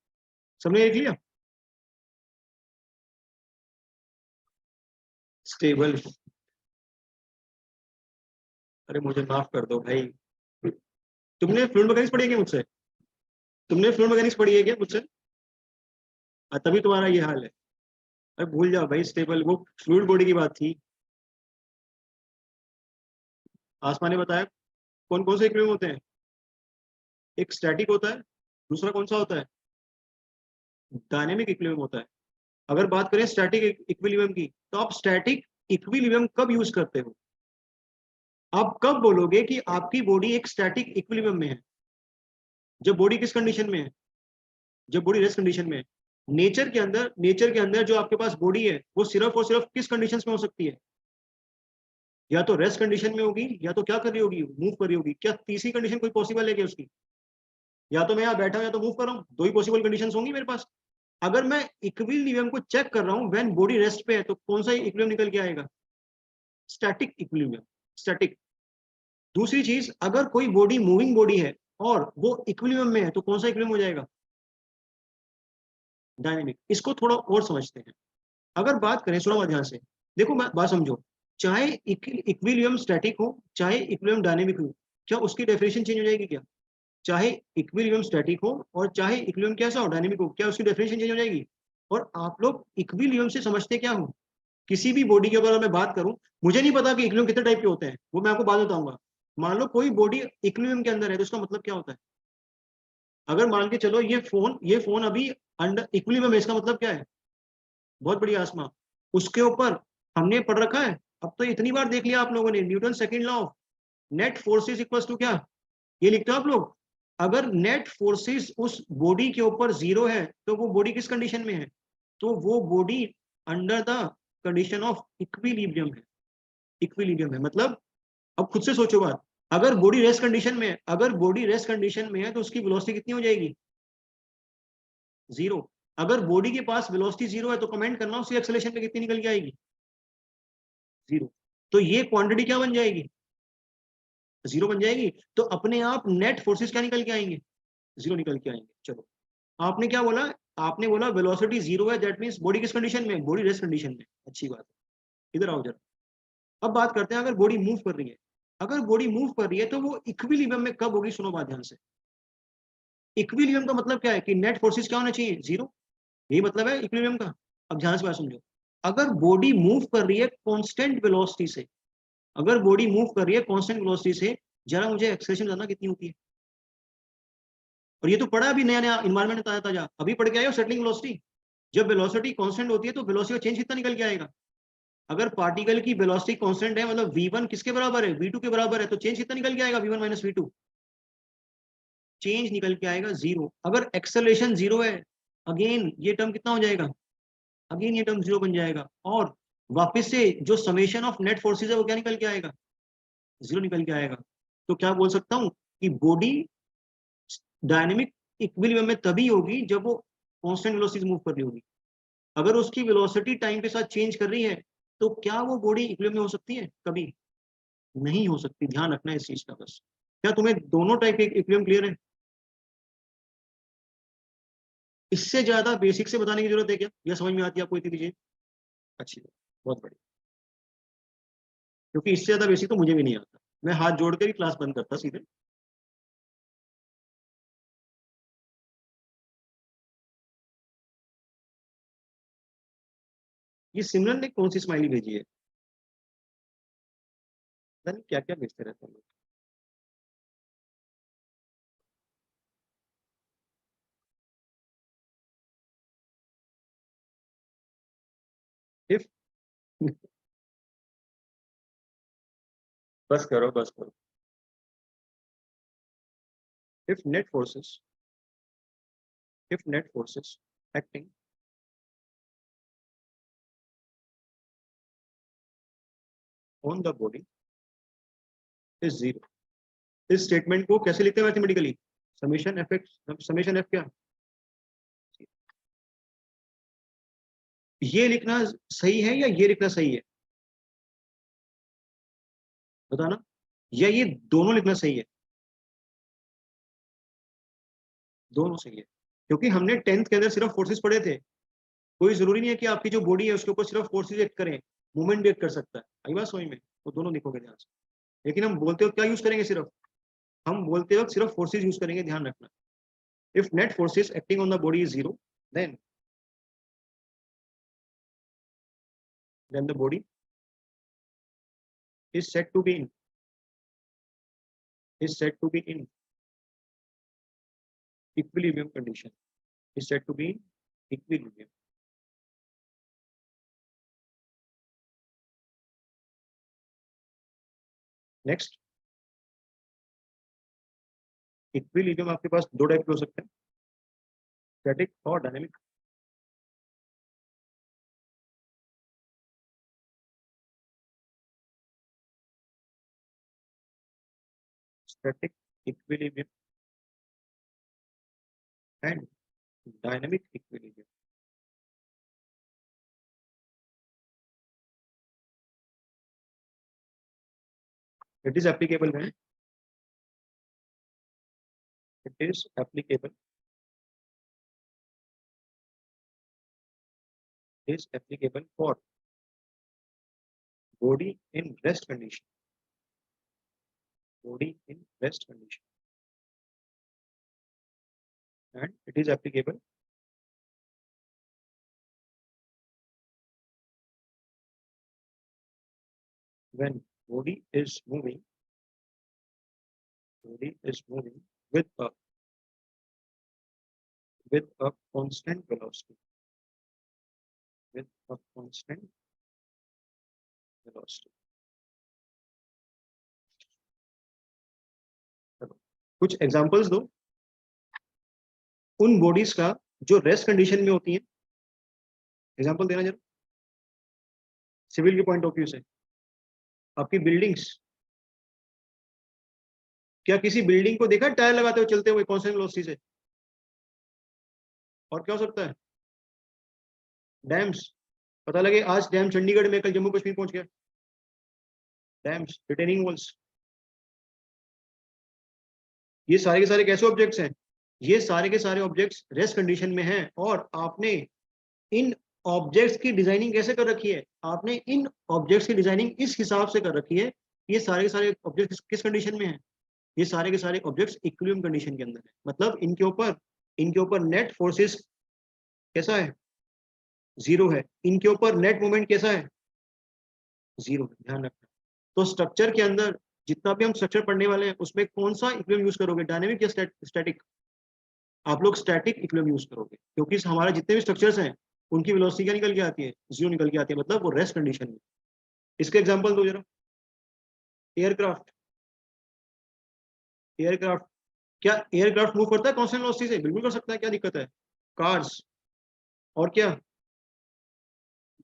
सबने देख लिया। स्टेबल, अरे मुझे माफ कर दो भाई, तुमने फ्लूइड मैकेनिक्स पढ़ी है क्या मुझसे, तुमने फ्लूइड मैकेनिक्स पढ़ी है क्या मुझसे, तभी तुम्हारा ये हाल है। अरे भूल जाओ भाई, स्टेबल वो फ्लूइड बॉडी की बात थी। आसमान ने बताया कौन कौन से इक्विलिब्रियम होते हैं, एक स्टैटिक होता है, दूसरा कौन सा होता है, डायनेमिक इक्विलिब्रियम होता है। अगर बात करें स्टैटिक इक्विलिब्रियम की, तो आप स्टैटिक इक्विलिब्रियम कब यूज करते हो, आप कब बोलोगे कि आपकी बॉडी एक स्टैटिक इक्विलिब्रियम में है, जब बॉडी किस कंडीशन में है, जब बॉडी रेस्ट कंडीशन में है। नेचर के अंदर जो आपके पास बॉडी है वो सिर्फ और सिर्फ किस कंडीशन में हो सकती है, या तो रेस्ट कंडीशन में होगी, या तो क्या कर रही होगी, मूव कर रही होगी। क्या तीसरी कंडीशन कोई पॉसिबल है क्या उसकी, या तो मैं यहाँ बैठा हूं या तो मूव कर रहा हूँ, दो ही पॉसिबल कंडीशन होंगी मेरे पास। अगर मैं इक्विलिब्रियम को चेक कर रहा हूँ व्हेन बॉडी रेस्ट पे है, तो कौन सा इक्विलिब्रियम निकल के आएगा, स्टैटिक इक्विलिब्रियम, स्टैटिक। दूसरी चीज, अगर कोई बॉडी मूविंग बॉडी है और वो इक्विलिब्रियम में है, तो कौन सा इक्विलिब्रियम हो जाएगा, डायनेमिक। इसको थोड़ा और समझते हैं। अगर बात करें, सुनो ध्यान से, देखो मैं बात समझो, चाहे इक्विलिब्रियम स्टैटिक हो चाहे इक्विलिब्रियम डायनेमिक हो, क्या उसकी डेफिनेशन चेंज हो जाएगी क्या, चाहे इक्विलिब्रियम स्टैटिक हो और चाहे इक्विलिब्रियम कैसा हो, डायनेमिक हो, क्या उसकी डेफिनेशन चेंज हो जाएगी। और आप लोग इक्विलिब्रियम से समझते क्या हो, किसी भी बॉडी की अगर मैं बात करूं, मुझे नहीं पता कि इक्विलिब्रियम कितने टाइप के होते हैं, वो मैं आपको बाद में बताऊंगा। मान लो कोई बॉडी इक्विलिब्रियम के अंदर है, तो उसका मतलब क्या होता है। अगर मान के चलो ये फोन अभी अंडर इक्विलिब्रियम है, इसका मतलब क्या है, बहुत बड़ी आसमा, उसके ऊपर हमने पढ़ रखा है। अब तो इतनी बार देख लिया आप लोगों ने, Newton second law of net forces equals to क्या, ये लिखते हो आप लोग, अगर नेट फोर्सेस उस बॉडी के ऊपर 0 है तो वो बॉडी किस कंडीशन में है? तो वो body under the condition of equilibrium है। इक्विलिब्रियम है मतलब, अब खुद से सोचो बात, अगर बॉडी रेस्ट कंडीशन में है, अगर बॉडी रेस्ट कंडीशन में है तो उसकी वेलोसिटी कितनी हो जाएगी? 0। अगर बॉडी के पास वेलोसिटी 0 है तो कमेंट करना उसकी एक्सेलरेशन पे कितनी निकल के आएगी? 0। तो ये क्वांटिटी क्या बन जाएगी? 0 बन जाएगी। तो अपने आप नेट फोर्सेस क्या निकल के आएंगे? 0 निकल के आएंगे। चलो, आपने क्या बोला? आपने बोला वेलोसिटी 0 है, दैट मींस बॉडी किस कंडीशन में? बॉडी रेस्ट कंडीशन में। अच्छी बात है, इधर आओ जरा। अब बात करते हैं, अगर बॉडी मूव कर रही है, अगर बॉडी मूव कर रही है तो वो इक्विलिब्रियम में कब होगी? सुनो बात ध्यान से। इक्विलिब्रियम का मतलब क्या है? कि नेट फोर्सेस क्या होना चाहिए? 0। यही मतलब है इक्विलिब्रियम का। अब ध्यान से बात समझो, अगर बॉडी मूव कर रही है कांस्टेंट वेलोसिटी से, अगर बॉडी मूव कर रही है कांस्टेंट वेलोसिटी से, जरा मुझे एक्सेलरेशन जानना कितनी होती है? और ये तो पढ़ा अभी, नया नया इन्वायरमेंट ताजा ताजा अभी पढ़ के आए हो, सेटलिंग वेलोसिटी। जब वेलोसिटी कांस्टेंट होती है तो वेलोसिटी का चेंज कितना निकल के आएगा? अगर पार्टिकल की वेलोसिटी कांस्टेंट है, मतलब v1 किसके बराबर है? v2 के बराबर है, तो चेंज कितना निकल के आएगा? v1 minus v2। चेंज निकल के आएगा 0। अगर एक्सेलरेशन 0 है, अगेन ये टर्म कितना हो जाएगा? अगेन ये टर्म 0 बन जाएगा। और वापस से जो समेशन ऑफ नेट फोर्सेज है वो क्या निकल के आएगा? 0 निकल के आएगा। तो क्या बोल सकता हूं कि बॉडी डायनेमिक इक्विलिब्रियम में तभी होगी जब वो कांस्टेंट वेलोसिटी मूव कर रही होगी। अगर उसकी वेलोसिटी टाइम के साथ चेंज कर रही है तो क्या वो बॉडी इक्विलिब्रियम में हो सकती है? कभी नहीं हो सकती। ध्यान रखना इस चीज का बस। क्या तुम्हें दोनों टाइप के इक्विलिब्रियम क्लियर है? इससे ज्यादा बेसिक से बताने की जरूरत है क्या, या समझ में आती है आपको इतनी चीजें? अच्छी बात, बहुत बढ़िया। क्योंकि इससे ज्यादा बेसिक तो मुझे भी नहीं आता, मैं हाथ जोड़ कर ही क्लास बंद करता सीधे। ये सिमरन ने कौन सी स्माइली भेजी है? पता नहीं क्या क्या भेजते रहते हैं लोग। इफ बस करो बस करो। If net forces, if net forces acting on the body is 0। इस स्टेटमेंट को कैसे लिखते हैं mathematically? Summation F x, summation F क्या? ये लिखना सही है या ये लिखना सही है? बताना। या ये दोनों लिखना सही है? दोनों सही है, क्योंकि हमने 10th के अंदर सिर्फ फोर्सेस पढ़े थे। कोई जरूरी नहीं है कि आपकी जो बॉडी है उसके ऊपर सिर्फ फोर्सेस एक्ट करें, मूवमेंट भी एक्ट कर सकता है। आई बात समझ में? वो दोनों लिखोगे ध्यान से। लेकिन हम बोलते वक्त क्या यूज करेंगे? सिर्फ हम बोलते वक्त सिर्फ फोर्सेस यूज करेंगे, ध्यान रखना। If net forces acting on the body is 0, then the body is said to be in, is said to be in equilibrium condition, is said to be in equilibrium. Next, equilibrium आपके पास दो टाइप के हो सकते हैं, स्टैटिक और dynamic. Static equilibrium and dynamic equilibrium. It is applicable है, it is applicable, is applicable for body in rest condition, body in rest condition, and it is applicable when body is moving, body is moving with a constant velocity, with a constant velocity. चलो, कुछ एग्जांपल्स दो उन बॉडीज का जो रेस्ट कंडीशन में होती है, एग्जांपल देना जरा सिविल के पॉइंट ऑफ व्यू से, आपकी बिल्डिंग्स, क्या किसी बिल्डिंग को देखा टायर लगाते हुए चलते हुए कांस्टेंट वेलोसिटी से? और क्या हो सकता है? डैम्स, पता लगे आज डैम चंडीगढ़ में, कल जम्मू कश्मीर पहुंच गया, डैम्स, रिटेनिंग वॉल्स, ये सारे के सारे कैसे ऑब्जेक्ट्स हैं? ये सारे के सारे ऑब्जेक्ट्स रेस्ट कंडीशन में हैं, और आपने इन ऑब्जेक्ट्स की डिजाइनिंग कैसे कर रखी है? आपने इन ऑब्जेक्ट्स की डिजाइनिंग इस हिसाब से कर रखी है, ये सारे के सारे ऑब्जेक्ट्स किस कंडीशन में हैं? ये सारे के सारे ऑब्जेक्ट्स इक्विलिब्रियम कंडीशन के अंदर है, मतलब इनके ऊपर नेट फोर्सेस कैसा है? जीरो है। इनके ऊपर नेट मोमेंट कैसा है? जीरो है, ध्यान रखना। तो स्ट्रक्चर के अंदर जितना भी हम स्ट्रक्चर पढ़ने वाले हैं उसमें कौन सा इक्विलिब्रियम यूज करोगे, डायनेमिक या स्टैटिक? आप लोग स्टैटिक इक्विलिब्रियम यूज करोगे, क्योंकि हमारे जितने भी स्ट्रक्चर्स हैं उनकी वेलोसिटी क्या निकल के आती है? जीरो निकल के आती है, मतलब वो रेस्ट कंडीशन में। इसके एग्जांपल दो जरा। एयरक्राफ्ट, एयरक्राफ्ट, क्या एयरक्राफ्ट मूव करता है कांस्टेंट वेलोसिटी से? बिल्कुल कर सकता है, क्या दिक्कत है? कार्स, और क्या?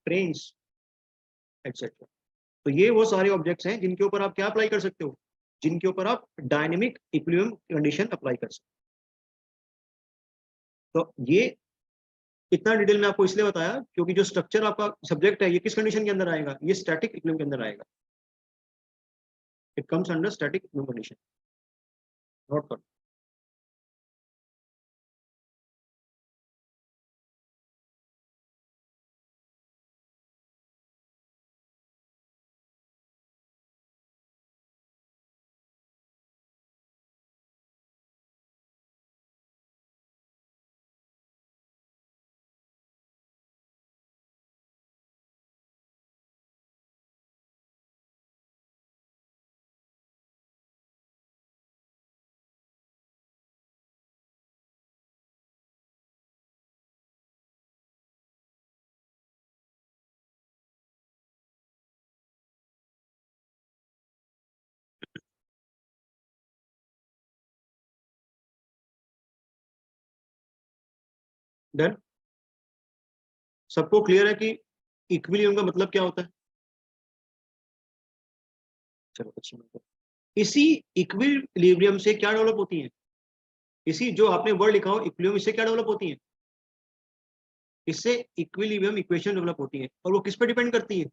Trains, etcetera. तो ये वो सारे ऑब्जेक्ट्स हैं जिनके ऊपर आप क्या अप्लाई कर सकते हो? जिनके ऊपर आप डायनेमिक इक्विलिब्रियम कंडीशन अप्लाई कर सकते हो। तो ये इतना डिटेल में आपको इसलिए बताया क्योंकि जो स्ट्रक्चर आपका सब्जेक्ट है ये किस कंडीशन के अंदर आएगा? ये स्टैटिक इक्विलिब्रियम के अंदर आएगा। It comes under static equilibrium condition. Note कर। डन। सबको क्लियर है कि इक्विलिब्रियम का मतलब क्या होता है? चलो अच्छी बात है। इसी इक्विलिब्रियम से क्या डेवलप होती है? इसी जो आपने वर्ड लिखा हो इक्विलिब्रियम, इससे क्या डेवलप होती है? इससे इक्विलिब्रियम इक्वेशन डेवलप होती है। और वो किस पे डिपेंड करती है?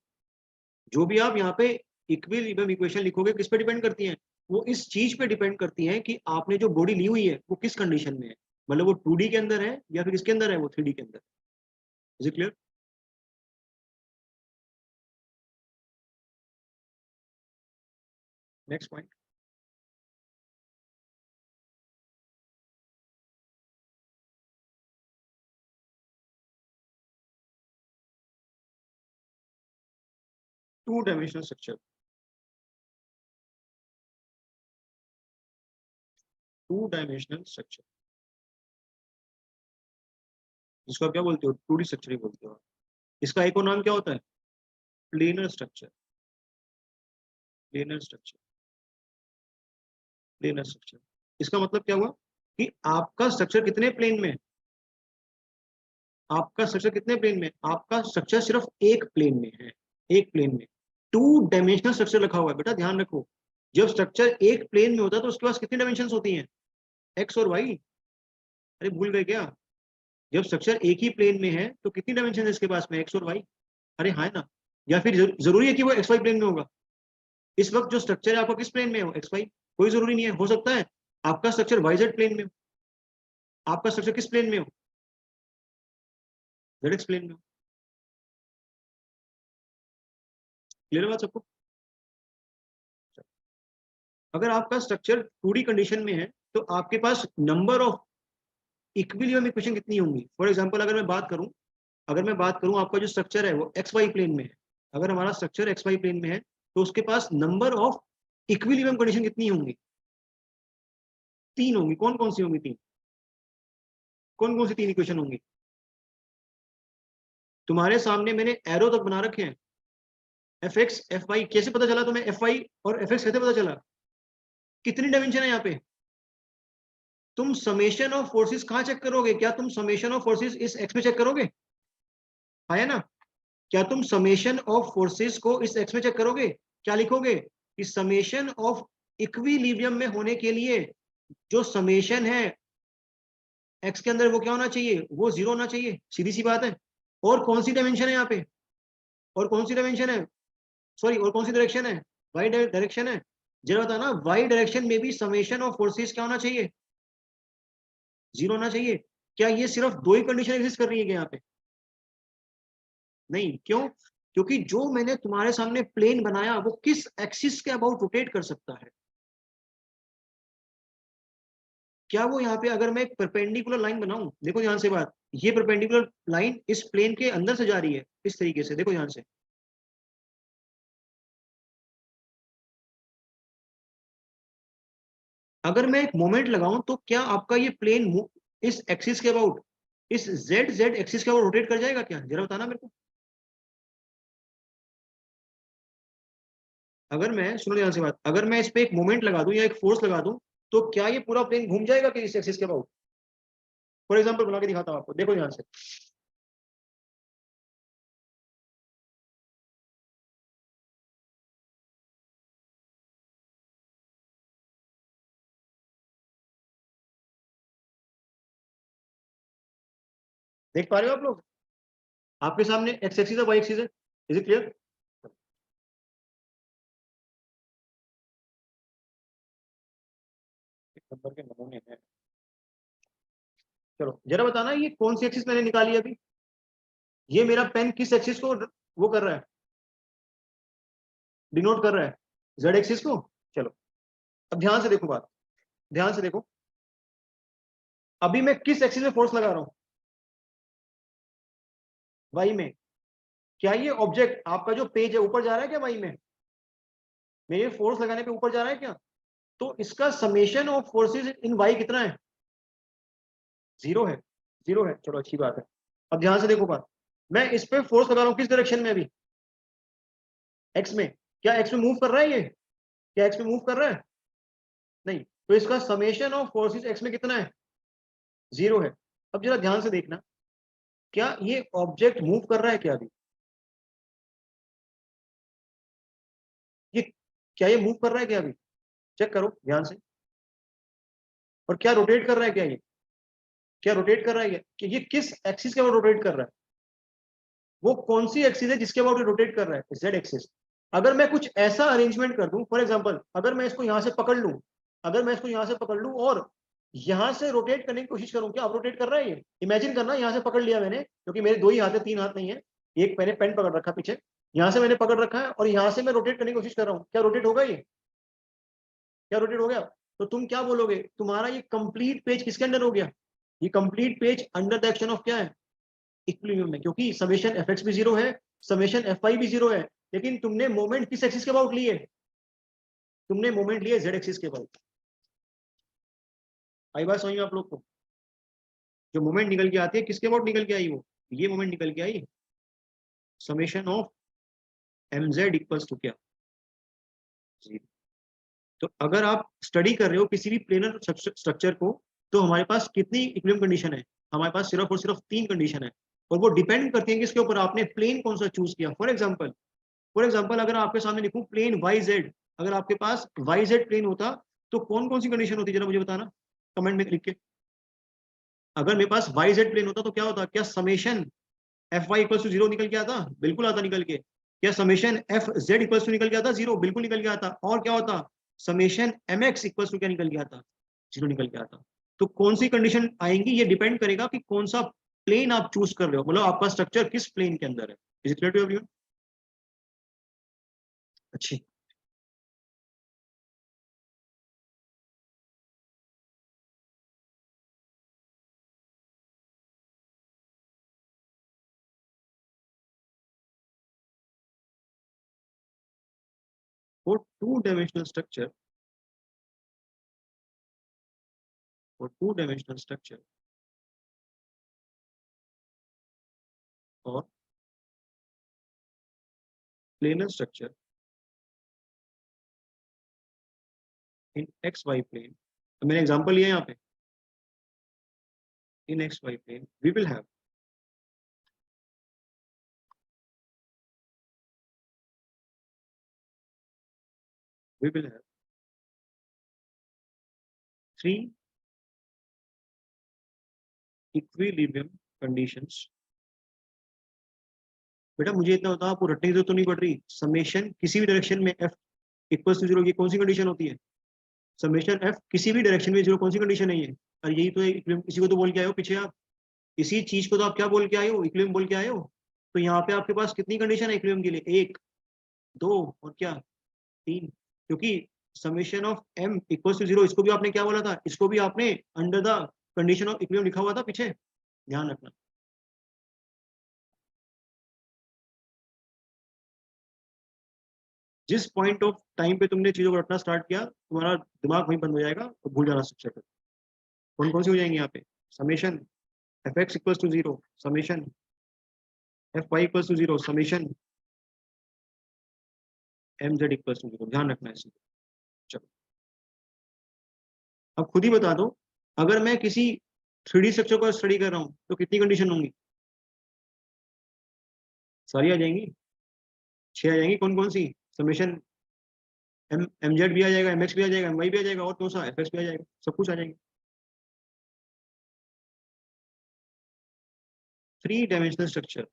जो भी आप यहाँ पे इक्विलिब्रियम इक्वेशन लिखोगे किस पे डिपेंड करती है? वो इस चीज पे डिपेंड करती है कि आपने जो बॉडी ली हुई है वो किस कंडीशन में है, मतलब वो 2D के अंदर है या फिर किसके अंदर है, वो 3D के अंदर। Is it clear? Next point. Two dimensional structure. Two dimensional structure जिसको आप क्या बोलते हो? 2D स्ट्रक्चर ही बोलते हो। इसका एक और नाम क्या होता है? Planar structure. Planar structure, planar structure. इसका मतलब क्या हुआ कि आपका स्ट्रक्चर कितने प्लेन में है? आपका स्ट्रक्चर कितने प्लेन में? आपका स्ट्रक्चर सिर्फ एक प्लेन में है, एक प्लेन में। टू डायमेंशनल स्ट्रक्चर लिखा हुआ है, बेटा ध्यान रखो। जब स्ट्रक्चर एक प्लेन में होता है तो उसके पास कितनी डायमेंशन होती हैं? एक्स और वाई। अरे भूल गए क्या? जब स्ट्रक्चर एक ही प्लेन में है तो कितनी डायमेंशन है इसके पास में? एक्स और वाई। अरे हाँ ना। या फिर जरूरी है कि वो एक्स वाई प्लेन में होगा? इस वक्त जो स्ट्रक्चर है आपका किस प्लेन में हो? X Y. कोई जरूरी नहीं है, हो सकता है आपका स्ट्रक्चर वाई जेड प्लेन में हो। आपका स्ट्रक्चर किस प्लेन में हो? जेड एक्स प्लेन में हो। क्लियर बात सबको? अगर आपका स्ट्रक्चर 2D कंडीशन में है तो आपके पास नंबर ऑफ इक्विलिब्रियम इक्वेशन कितनी होंगी? फॉर एग्जांपल अगर मैं बात करूं आपका जो स्ट्रक्चर है वो एक्स वाई प्लेन में है। अगर हमारा स्ट्रक्चर एक्स वाई प्लेन में है तो उसके पास नंबर ऑफ इक्विलिब्रियम कंडीशन कितनी होंगी? तीन होंगी। कौन कौन सी होंगी? तीन। कौन कौन सी तीन इक्वेशन होंगी? तुम्हारे सामने मैंने एरो तक बना रखे हैं। एफ एक्स एफ वाई, कैसे पता चला तुम्हें एफ वाई और एफ एक्स कैसे पता चला? कितनी डायमेंशन है यहाँ पे? तुम समेशन ऑफ फोर्सेस कहाँ चेक करोगे? क्या तुम समेशन ऑफ फोर्सेस इस एक्स में चेक करोगे? है ना? क्या तुम समेशन ऑफ फोर्सेस को इस एक्स में चेक करोगे? क्या लिखोगे कि समेशन ऑफ इक्विलिब्रियम में होने के लिए जो समेशन है एक्स के अंदर वो क्या होना चाहिए? वो जीरो होना चाहिए, सीधी सी बात है। और कौन सी डायमेंशन है यहाँ पे? और कौन सी डायमेंशन है? सॉरी, और कौन सी डायरेक्शन है? वाई डायरेक्शन है। जरा बता ना, वाई डायरेक्शन में भी समेशन ऑफ फोर्सेस क्या होना चाहिए? जीरो होना चाहिए। क्या ये सिर्फ दो ही कंडीशन एग्जिस्ट कर रही है क्या यहाँ पे? नहीं, क्यों? क्योंकि जो मैंने तुम्हारे सामने प्लेन बनाया वो किस एक्सिस के अबाउट रोटेट कर सकता है? क्या वो यहाँ पे अगर मैं एक परपेंडिकुलर लाइन बनाऊं, देखो ध्यान से बात, ये परपेंडिकुलर लाइन इस प्लेन के अंदर से जा रही है इस तरीके से, देखो ध्यान से। अगर मैं एक मोमेंट लगाऊं तो क्या आपका ये प्लेन इस एक्सिस के अबाउट, इस जेड जेड एक्सिस के अबाउट रोटेट कर जाएगा क्या? जरा बताना मेरे को। अगर मैं, सुनो ध्यान से बात, अगर मैं इस पे एक मोमेंट लगा दूं या एक फोर्स लगा दूं तो क्या ये पूरा प्लेन घूम जाएगा कि इस एक्सिस के अबाउट? फॉर एग्जाम्पल बना के दिखाता हूं आपको, देखो ध्यान से। देख पा रहे हो आप लोग? आपके सामने एक्स एक्सिस है, वाई एक्सिस है। Is it clear? नंबर के नमूने हैं। चलो जरा बताना, ये कौन सी एक्सिस मैंने निकाली अभी? ये मेरा पेन किस एक्सिस को वो कर रहा है, डिनोट कर रहा है? जेड एक्सिस को। चलो अब ध्यान से देखो बात, ध्यान से देखो। अभी मैं किस एक्सिस में फोर्स लगा रहा हूं? वाई में। क्या ये ऑब्जेक्ट आपका जो पेज है ऊपर जा रहा है क्या वाई में? मेरे फोर्स लगाने पे ऊपर जा रहा है क्या? तो इसका summation of forces in Y कितना है? जीरो है। जीरो है, चलो अच्छी बात है। अब ध्यान से देखो बात, मैं इस पे फोर्स लगा रहा हूं किस डायरेक्शन में अभी? एक्स में। क्या एक्स में मूव कर रहा है ये? क्या एक्स में मूव कर रहा है? नहीं। तो इसका समेशन ऑफ फोर्सेस एक्स में कितना है? जीरो है। अब जरा ध्यान से देखना, क्या ये ऑब्जेक्ट मूव कर रहा है क्या अभी? ये, क्या ये मूव कर रहा है क्या अभी? चेक करो ध्यान से। और क्या रोटेट कर रहा है क्या ये? क्या रोटेट कर रहा है कि ये किस एक्सिस के अबाउट रोटेट कर रहा है? वो कौन सी एक्सिस है जिसके अबाउट रोटेट कर रहा है? Z axis. अगर मैं कुछ ऐसा अरेंजमेंट कर दूं, फॉर एग्जांपल अगर मैं इसको यहां से पकड़ लूं, अगर मैं इसको यहां से पकड़ लूं और यहां से रोटेट करने की कोशिश करूं, क्या अब रोटेट कर रहा है ये? इमेजिन करना, यहां से पकड़ लिया मैंने, क्योंकि मेरे दो ही हाथ है, तीन हाथ नहीं है। एक मैंने पेन पकड़ रखा पीछे, यहां से मैंने पकड़ रखा है और यहां से मैं रोटेट करने की कोशिश कर रहा हूं, क्या रोटेट होगा ये? क्या रोटेट हो गया? तो तुम क्या बोलोगे, तुम्हारा ये कंप्लीट पेज किसके अंडर हो गया? ये complete page under the action of क्या है? इक्विलिब्रियम में, क्योंकि समेशन एफ एक्स भी जीरो है, समेशन एफ वाई भी जीरो है। लेकिन तुमने मोमेंट किस एक्सिस के अबाउट लिए? तुमने मोमेंट लिए जेड एक्सिस के अबाउट। आई बात समझ में आप लोग को? जो मोमेंट निकल के आती है किसके अबाउट निकल के आई? वो ये मोमेंट निकल के आई summation of M Z equals to क्या? जीरो। तो अगर आप स्टडी कर रहे हो किसी भी प्लेनर स्ट्रक्चर को, तो हमारे पास कितनी इक्विलिब्रियम कंडीशन है? हमारे पास सिर्फ और सिर्फ तीन कंडीशन है। और वो डिपेंड करती है किसके ऊपर, आपने प्लेन कौन सा चूज किया। फॉर एग्जाम्पल अगर आपके सामने लिखूं प्लेन वाई जेड, अगर आपके पास वाई जेड प्लेन होता तो कौन कौन सी कंडीशन होती, जरा मुझे बताना कमेंट में लिख के। अगर मेरे पास वाई जेड प्लेन होता तो क्या होता? क्या summation F Y equal to zero निकल के आता? बिल्कुल आता निकल के। क्या summation F Z equal to निकल के आता? जीरो, बिल्कुल निकल के आता। और क्या होता? Summation M X equal to क्या निकल के आता? जीरो निकल के आता। तो कौन सी कंडीशन आएंगी ये डिपेंड करेगा कि कौन सा प्लेन आप चूज कर रहे हो, मतलब आपका स्ट्रक्चर किस प्लेन के अंदर है। Is it clear to everyone? अच्छी। for two dimensional structure for two dimensional structure और planar structure in xy plane, तो मैंने एग्जांपल लिया यहाँ पे, in xy plane we will have three equilibrium conditions. बेटा मुझे इतना होता आपको रटने की जरूरत तो नहीं पड़ रही. समेशन किसी भी डायरेक्शन में f इक्वल्स टू 0 की कौन सी कंडीशन होती है? समेशन f किसी भी डायरेक्शन में 0 कौन सी कंडीशन है ये? और यही तो इसी को तो बोल के आए हो पीछे आप. इसी चीज को तो आप क्या बोल के आए हो? इक्विलिब्रियम बोल के आए हो. तो यहाँ पे आपके पास कितनी कंडीशन है इक्विलिब्रियम के लिए? 1 2 और क्या 3. क्योंकि summation of m equals to 0 इसको भी आपने क्या बोला था? इसको भी आपने under the condition of equilibrium लिखा हुआ था पीछे. ध्यान रखना. जिस पॉइंट ऑफ टाइम पे तुमने चीजों को रटना स्टार्ट किया तुम्हारा दिमाग वहीं बंद हो जाएगा और भूल जाना स्ट्रक्चर पे. कौन कौन सी हो जाएंगी यहाँ पे? Summation F X equals to 0, summation F Y equals to 0, summation M Z equals to 0. ध्यान रखना है इसी. चलो अब खुद ही बता दो, अगर मैं किसी 3D स्ट्रक्चर को स्टडी कर रहा हूँ तो कितनी कंडीशन होंगी? सारी आ जाएंगी. 6 आ जाएंगी. कौन कौन सी? समेशन एम जेड भी आ जाएगा, एम एक्स भी आ जाएगा, एम वाई भी आ जाएगा और कौन सा? एफ एक्स भी आ जाएगा. सब कुछ आ जाएंगे. 3 डायमेंशनल स्ट्रक्चर.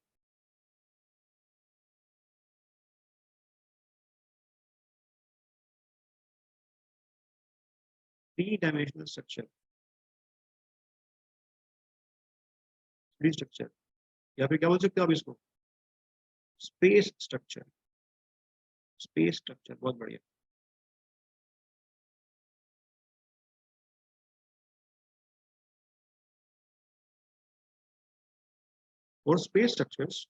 स्ट्रक्चर, 3 स्ट्रक्चर या फिर क्या बोल सकते हो आप इसको? Space structure. स्पेस स्ट्रक्चर बहुत बढ़िया. और स्पेस स्ट्रक्चर्स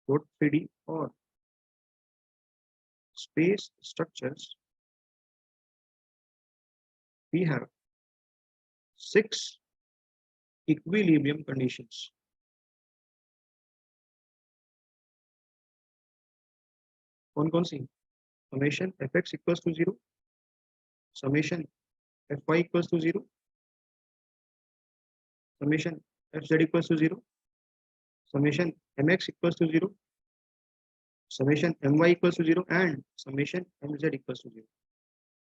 both 3D और space structures we have 6 equilibrium conditions. कौन कौन सी? Summation F X equals to 0, summation F Y equals to 0, summation F Z equals to 0, summation M X equals to 0, summation M Y equals to 0 and summation M Z equals to 0.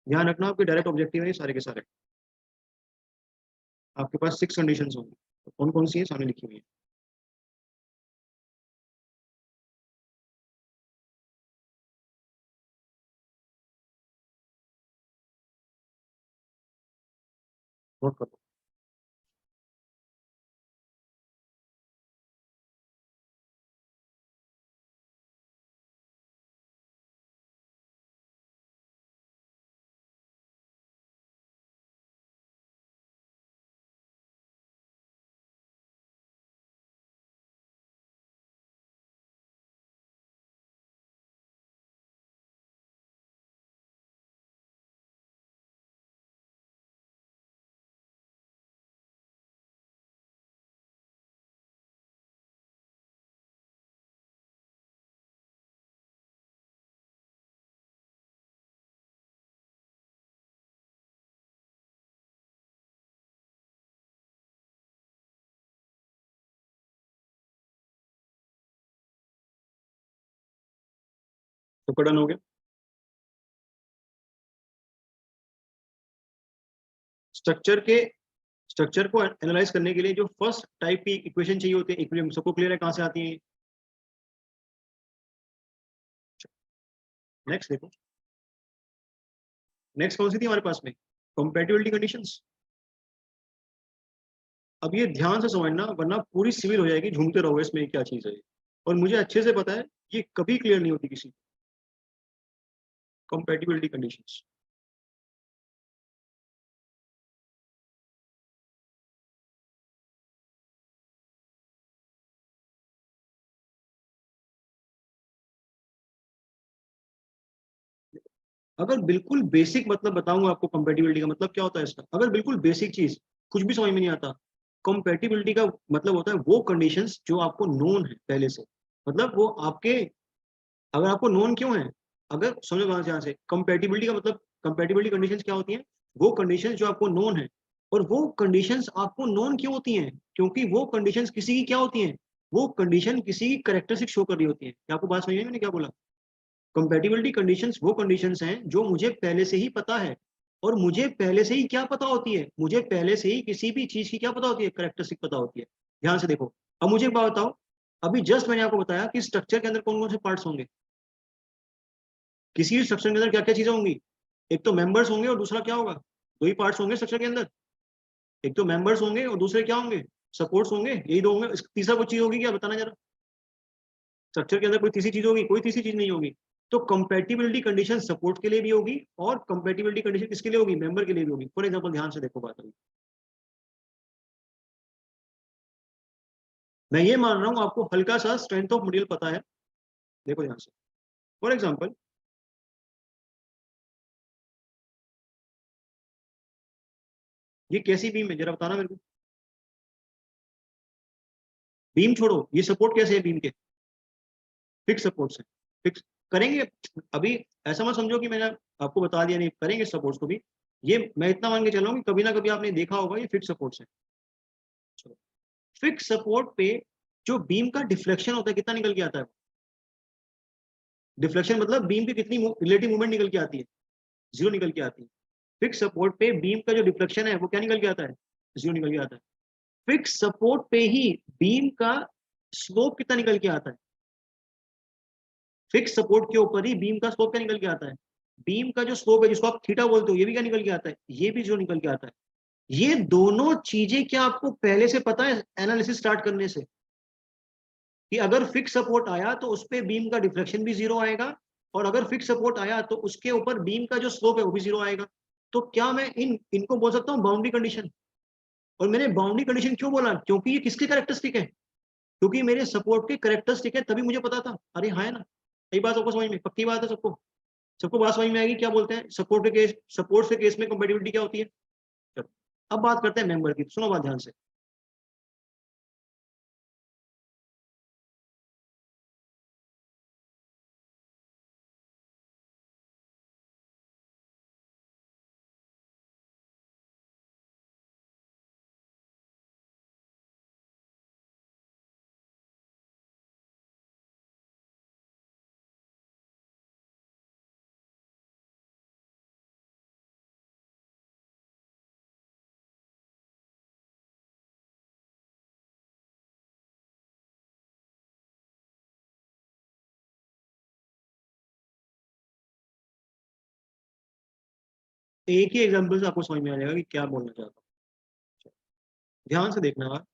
ध्यान रखना आपके डायरेक्ट ऑब्जेक्टिव है सारे के सारे. आपके पास 6 कंडीशंस होंगी. तो कौन कौन सी है सामने लिखी हुई है. नोट करो. तो डन हो गया. स्ट्रक्चर को एनालाइज करने के लिए जो फर्स्ट टाइप की इक्वेशन चाहिए होती है इक्विलिब्रियम, सबको क्लियर है कहां से आती है? नेक्स्ट देखो. नेक्स्ट कौन सी थी हमारे पास में? Compatibility conditions. अब ये ध्यान से समझना वरना पूरी सिविल हो जाएगी, झूमते रहोगे इसमें क्या चीज है. और मुझे अच्छे से पता है ये कभी क्लियर नहीं होती किसी. Compatibility conditions. अगर बिल्कुल बेसिक मतलब बताऊंगा आपको कंपैटिबिलिटी का मतलब क्या होता है इसका. अगर बिल्कुल बेसिक चीज कुछ भी समझ में नहीं आता, कंपैटिबिलिटी का मतलब होता है वो कंडीशंस जो आपको नोन है पहले से. मतलब वो आपके, अगर आपको नोन क्यों है, अगर समझो कहां से कंपैटिबिलिटी का मतलब, कंपैटिबिलिटी कंडीशंस क्या होती हैं? वो कंडीशंस जो आपको नोन है, और वो कंडीशंस आपको नोन क्यों होती हैं? क्योंकि वो कंडीशंस किसी की क्या होती हैं? वो कंडीशन किसी की कैरेक्टरिस्टिक शो कर रही होती है। क्या आपको बात समझ में आई मैंने क्या बोला? कंपैटिबिलिटी कंडीशंस वो कंडीशंस हैं जो मुझे पहले से ही पता है, और मुझे पहले से ही क्या पता होती है? मुझे पहले से ही किसी भी चीज की क्या पता होती है? कैरेक्टरिस्टिक पता होती है। ध्यान से देखो, अब मुझे एक बात बताओ, अभी जस्ट मैंने आपको बताया कि स्ट्रक्चर के अंदर कौन कौन से पार्ट्स होंगे। किसी भी स्ट्रक्चर के अंदर क्या क्या चीजें होंगी? एक तो मेंबर्स होंगे और दूसरा क्या होगा? दो ही पार्ट्स होंगे स्ट्रक्चर के अंदर। एक तो मेंबर्स होंगे और दूसरे क्या होंगे? सपोर्ट्स होंगे, यही दो होंगे। तीसरा कोई चीज होगी क्या? बताना जरा। स्ट्रक्चर के अंदर कोई तीसरी चीज होगी? कोई तीसरी चीज नहीं होगी। तो कंपैटिबिलिटी कंडीशन सपोर्ट के लिए भी होगी, और कंपैटिबिलिटी कंडीशन किसके लिए होगी? मेंबर के लिए भी होगी। फॉर एग्जांपल ध्यान से देखो बात अभी, मैं ये मान रहा हूं आपको हल्का सा स्ट्रेंथ ऑफ मटेरियल पता है। देखो ध्यान से, फॉर एग्जांपल ये कैसी बीम है जरा बताना मेरे को। बीम छोड़ो, ये सपोर्ट कैसे है बीम के? फिक्स सपोर्ट से। फिक्स करेंगे अभी। ऐसा मत समझो कि मैंने आपको बता दिया, नहीं करेंगे सपोर्ट्स को भी। ये मैं इतना मान के चल रहा हूँ कि कभी ना कभी आपने देखा होगा ये फिक्स सपोर्ट्स है। चलो, फिक्स सपोर्ट पे जो बीम का डिफ्लेक्शन होता है कितना निकल के आता है? डिफ्लेक्शन मतलब बीम की कितनी रिलेटिव मूवमेंट निकल के आती है? जीरो निकल के आती है। फिक्स सपोर्ट पे बीम का जो डिफ्लेक्शन है वो क्या निकल के आता है? जीरो निकल के आता है। फिक्स सपोर्ट पे ही बीम का स्लोप कितना निकल के आता है? फिक्स सपोर्ट के ऊपर ही बीम का स्लोप क्या निकल के आता है? बीम का जो स्लोप है जिसको आप थीटा बोलते हो, ये भी क्या निकल के आता है? ये भी जो निकल के आता है। ये दोनों चीजें क्या आपको पहले से पता है एनालिसिस स्टार्ट करने से, कि अगर फिक्स सपोर्ट आया तो उस पे बीम का डिफ्लेक्शन भी जीरो आएगा, और अगर फिक्स सपोर्ट आया तो उसके ऊपर बीम का जो स्लोप है वो भी जीरो आएगा। तो क्या मैं इनको बोल सकता हूँ बाउंड्री कंडीशन? और मैंने बाउंड्री कंडीशन क्यों बोला? क्योंकि ये किसके कैरेक्टरिस्टिक है? क्योंकि मेरे सपोर्ट के कैरेक्टरिस्टिक है, तभी मुझे पता था। अरे हाँ है ना, यही बात सबको समझ में, पक्की बात है सबको। सबको बात समझ में आएगी क्या बोलते हैं सपोर्ट के केस, सपोर्ट के केस में कंपेटिबिलिटी क्या होती है। चलो अब बात करते हैं मेंबर की, सुनो बात ध्यान से। एक ही एग्जांपल से आपको समझ में आ जाएगा कि क्या बोलना चाहता हूँ। ध्यान से देखना आप,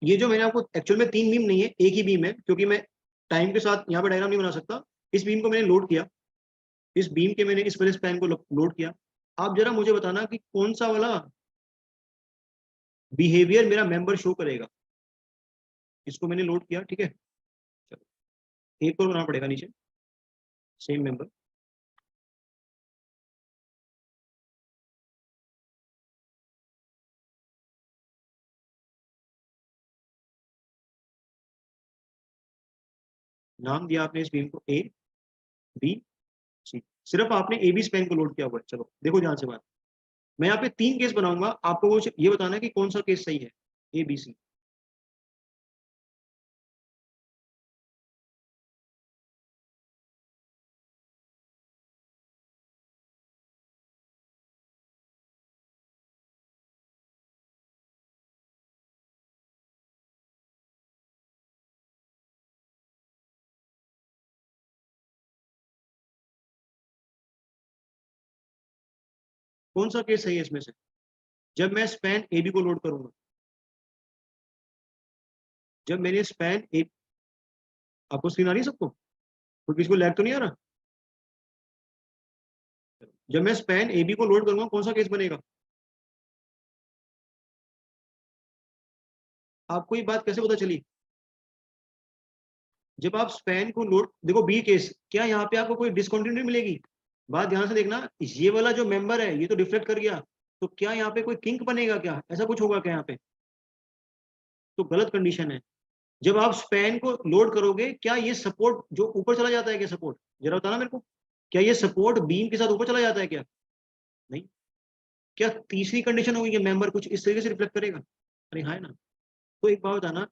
ये जो मैंने आपको एक्चुअल में तीन बीम नहीं है, एक ही बीम है, क्योंकि मैं टाइम के साथ यहाँ पे डायग्राम नहीं बना सकता। इस बीम को मैंने लोड किया, इस बीम के मैंने इस वाले स्पैन को लोड किया। आप जरा मुझे बताना कि कौन सा वाला बिहेवियर मेरा मेंबर शो करेगा। इसको मैंने लोड किया, ठीक है। चलो एक और बनाना पड़ेगा नीचे, सेम मेंबर। नाम दिया आपने इस बीम को ए बी सी, सिर्फ आपने ए बी स्पैन को लोड किया हुआ है। चलो देखो ध्यान से बात, मैं यहाँ पे तीन केस बनाऊंगा, आपको वो ये बताना है कि कौन सा केस सही है, ए बी सी। कौन सा केस सही है इसमें से? जब मैं स्पैन ए बी को लोड करूंगा, जब मैंने स्पैन ए, आपको स्क्रीन आ रही है सबको? कोई किसी को लैग तो नहीं आ रहा? जब मैं स्पैन ए बी को लोड करूंगा कौन सा केस बनेगा? आपको ये बात कैसे पता चली? जब आप स्पैन को लोड, देखो बी केस, क्या यहाँ पे आपको कोई डिसकंटिन्यूटी मिलेगी? बात ध्यान से देखना, ये वाला जो मेंबर है ये तो डिफ्लेक्ट कर गया, तो क्या यहाँ पे कोई किंक बनेगा? क्या ऐसा कुछ होगा क्या यहाँ पे? तो गलत कंडीशन है। जब आप स्पैन को लोड करोगे, क्या ये सपोर्ट जो ऊपर चला जाता है क्या? सपोर्ट जरा बताना मेरे को, क्या ये सपोर्ट बीम के साथ ऊपर चला जाता है क्या? नहीं। क्या तीसरी कंडीशन होगी कि मेंबर कुछ इस तरीके से रिफ्लेक्ट करेगा? अरे हाँ, है ना? तो एक बात बताना,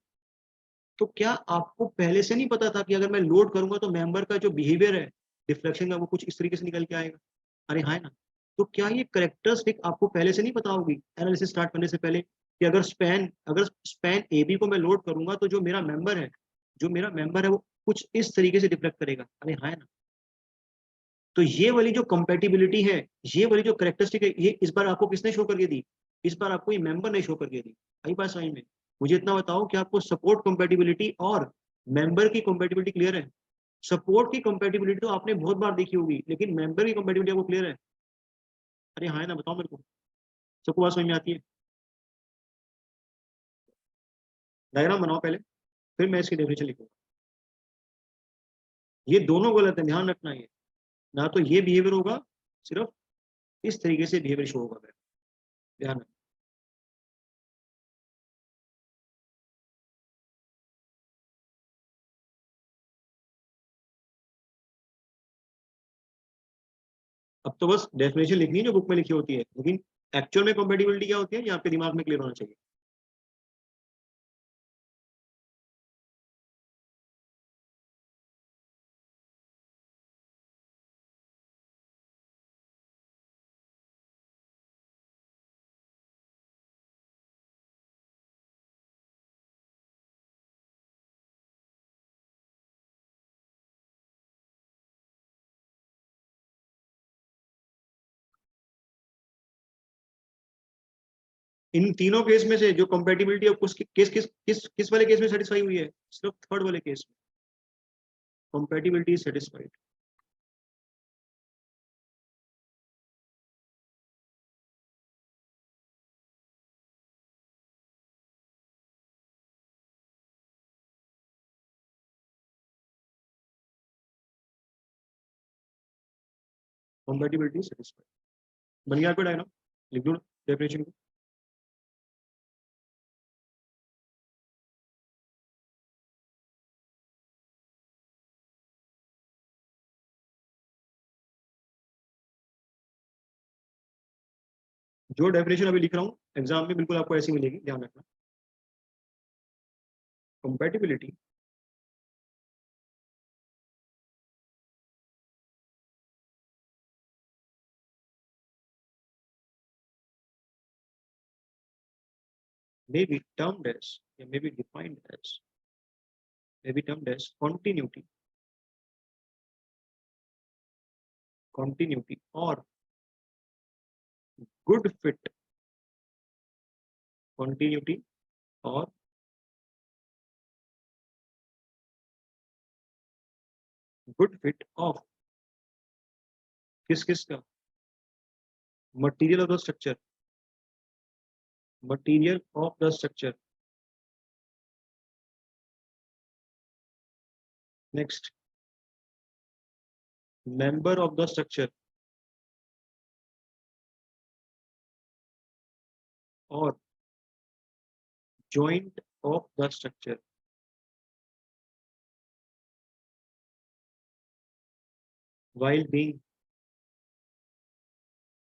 तो क्या आपको पहले से नहीं पता था कि अगर मैं लोड करूँगा तो मेंबर का जो बिहेवियर है, डिफ्लेक्शन का, वो कुछ इस तरीके से निकल के आएगा? अरे हाँ, है ना? तो क्या ये कैरेक्टरिस्टिक आपको पहले से नहीं पता होगी एनालिसिस स्टार्ट करने से पहले कि अगर स्पैन एबी को मैं लोड करूँगा तो जो मेरा मेंबर है वो कुछ इस तरीके से डिफ्लेक्ट करेगा? अरे हाँ, है ना? तो ये वाली जो कंपैटिबिलिटी है, ये वाली जो कैरेक्टरिस्टिक है, ये इस बार आपको किसने शो करके दी? इस बार आपको ये मेंबर ने शो करके दी। आई बात समझ में? मुझे इतना बताओ कि आपको सपोर्ट कंपैटिबिलिटी और मेंबर की कंपैटिबिलिटी क्लियर है? सपोर्ट की कंपैटिबिलिटी तो आपने बहुत बार देखी होगी, लेकिन मेंबर की कंपैटिबिलिटी आपको क्लियर है? अरे हाँ, है ना? बताओ मेरे को। सबको बात समझ में आती है? डायग्राम बनाओ पहले, फिर मैं इसकी डेफिनेशन लिखूंगा। ये दोनों गलत है, ध्यान रखना ये। ना तो ये बिहेवियर होगा, सिर्फ इस तरीके से बिहेवियर शो होगा मेरा। ध्यान रखना। अब तो बस डेफिनेशन लिखनी है जो बुक में लिखी होती है, लेकिन एक्चुअल में कंपैटिबिलिटी क्या होती है ये आपके दिमाग में क्लियर होना चाहिए। इन तीनों केस में से जो कंपैटिबिलिटी है उस केस किस वाले केस में सेटिस्फाई हुई है? सिर्फ थर्ड वाले केस में compatibility is satisfied. Compatibility is satisfied. बन गया आपका डायग्राम? लिख दो डेफिनेशन को। जो डेफिनेशन अभी लिख रहा हूँ एग्जाम में बिल्कुल आपको ऐसी मिलेगी, ध्यान रखना। Compatibility may be termed as, या may be defined as, may be termed as continuity or good fit, continuity और गुड फिट ऑफ किस किस का? Material of the structure, material of the structure. Next, member of the structure और joint of the structure while being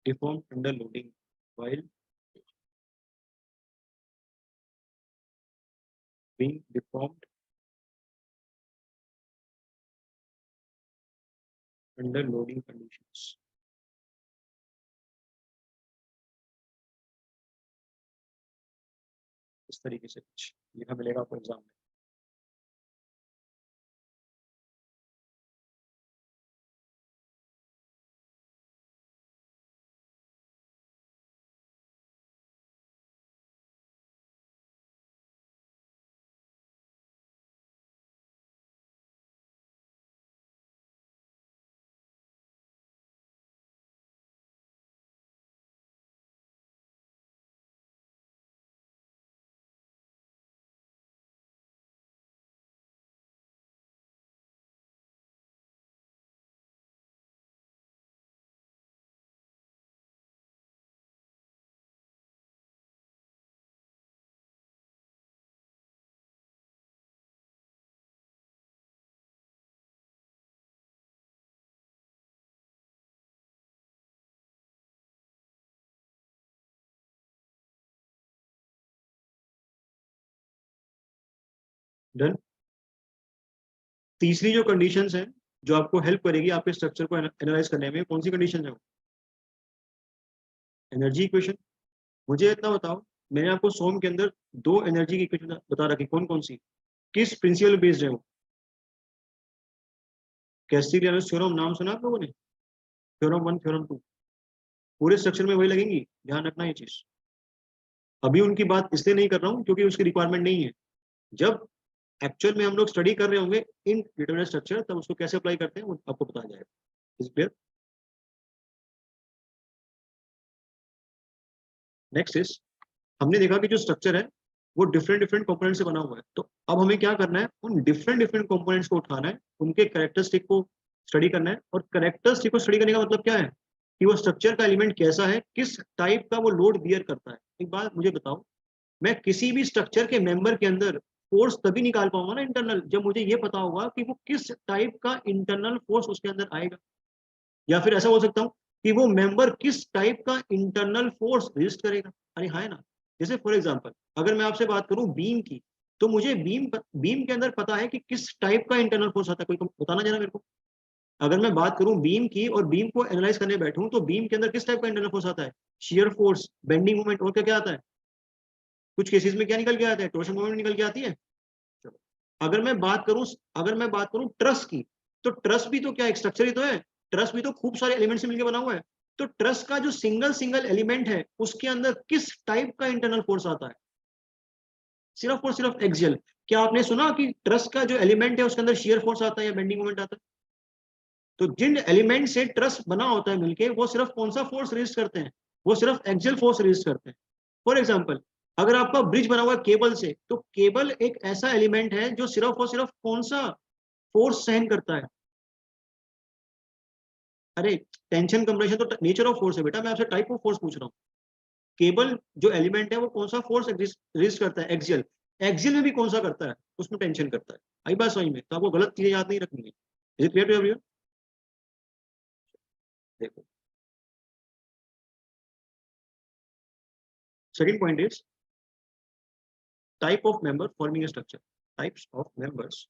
deformed under loading, while being deformed under loading conditions। इस तरीके से कुछ लिखा मिलेगा आपको एग्जाम में। डन। तीसरी जो कंडीशंस है जो आपको हेल्प करेगी आपके स्ट्रक्चर को एनालाइज करने में, कौन सी कंडीशन है? Energy equation. मुझे इतना बताओ, मैंने आपको सोम के अंदर दो एनर्जी की इक्वेशन बता रखी, कौन कौन सी, किस प्रिंसिपल बेस्ड है वो? कैस्टिग्लियानोस थ्योरम नाम सुना आप लोगों ने? थ्योरम 1, थ्योरम 2 पूरे स्ट्रक्चर में वही लगेंगी, ध्यान रखना ये चीज। अभी उनकी बात इसलिए नहीं कर रहा हूँ क्योंकि उसकी रिक्वायरमेंट नहीं है। जब एक्चुअल में हम लोग स्टडी कर रहे होंगे इन डिटरमिनेट स्ट्रक्चर, तब उसको कैसे अप्लाई करते हैं वो आपको पता जाएगा। Is clear? नेक्स्ट इज, हमने देखा कि जो स्ट्रक्चर है वो डिफरेंट डिफरेंट कंपोनेंट से बना हुआ है, तो अब हमें क्या करना है, उन डिफरेंट डिफरेंट कंपोनेंट्स को उठाना है, उनके कैरेक्टरिस्टिक को स्टडी करना है। और कैरेक्टरिस्टिक को स्टडी करने का मतलब क्या है कि वो स्ट्रक्चर का एलिमेंट कैसा है, किस टाइप का वो लोड बियर करता है। एक बात मुझे बताओ, मैं किसी भी स्ट्रक्चर के मेंबर के अंदर फोर्स तभी निकाल पाऊंगा ना इंटरनल, जब मुझे ये पता होगा कि वो किस टाइप का इंटरनल फोर्स उसके अंदर आएगा। या फिर ऐसा बोल सकता हूँ कि वो मेंबर किस टाइप का इंटरनल फोर्स रेजिस्ट करेगा। अरे हाँ, है ना। जैसे फॉर एग्जांपल अगर मैं आपसे बात करूं बीम की, तो मुझे बीम बीम के अंदर पता है कि किस टाइप का इंटरनल फोर्स आता है, कोई बताना जरा मेरे को। अगर मैं बात करूं बीम की और बीम को एनालाइज करने बैठूं, तो बीम के अंदर किस टाइप का इंटरनल फोर्स आता है? शियर फोर्स, बेंडिंग मोमेंट, और क्या क्या आता है? कुछ केसेस में क्या निकल के आता है? टोर्शन मोमेंट निकल के आती है। चलो, अगर मैं बात करूं, ट्रस की, तो ट्रस भी तो क्या एक स्ट्रक्चर ही तो है। ट्रस भी तो खूब सारे एलिमेंट से मिलकर बना हुआ है। तो ट्रस का जो सिंगल सिंगल एलिमेंट है उसके अंदर किस टाइप का इंटरनल फोर्स आता है? सिर्फ और सिर्फ एक्सियल। क्या आपने सुना कि ट्रस का जो एलिमेंट है उसके अंदर शियर फोर्स आता है या बेंडिंग मोमेंट आता है? तो जिन एलिमेंट से ट्रस बना होता है मिलके, वो सिर्फ कौन सा फोर्स रेजिस्ट करते हैं? वो सिर्फ एक्सियल फोर्स रेजिस्ट करते हैं। फॉर एग्जाम्पल, अगर आपका ब्रिज बना हुआ है केबल से, तो केबल एक ऐसा एलिमेंट है जो सिर्फ और सिर्फ कौन सा फोर्स सहन करता है? अरे, टेंशन कंप्रेशन तो नेचर ऑफ फोर्स है बेटा, मैं आपसे टाइप ऑफ फोर्स पूछ रहा हूँ। केबल जो एलिमेंट है वो कौन सा फोर्स रेजिस्ट करता है? एक्सियल। एक्सियल में भी कौन सा करता है? उसमें टेंशन करता है। आई बात समझ में? तो आपको गलत चीजें याद नहीं रखनी है। Is it clear to everyone? देखो, second point is type of member forming a structure. Types of members.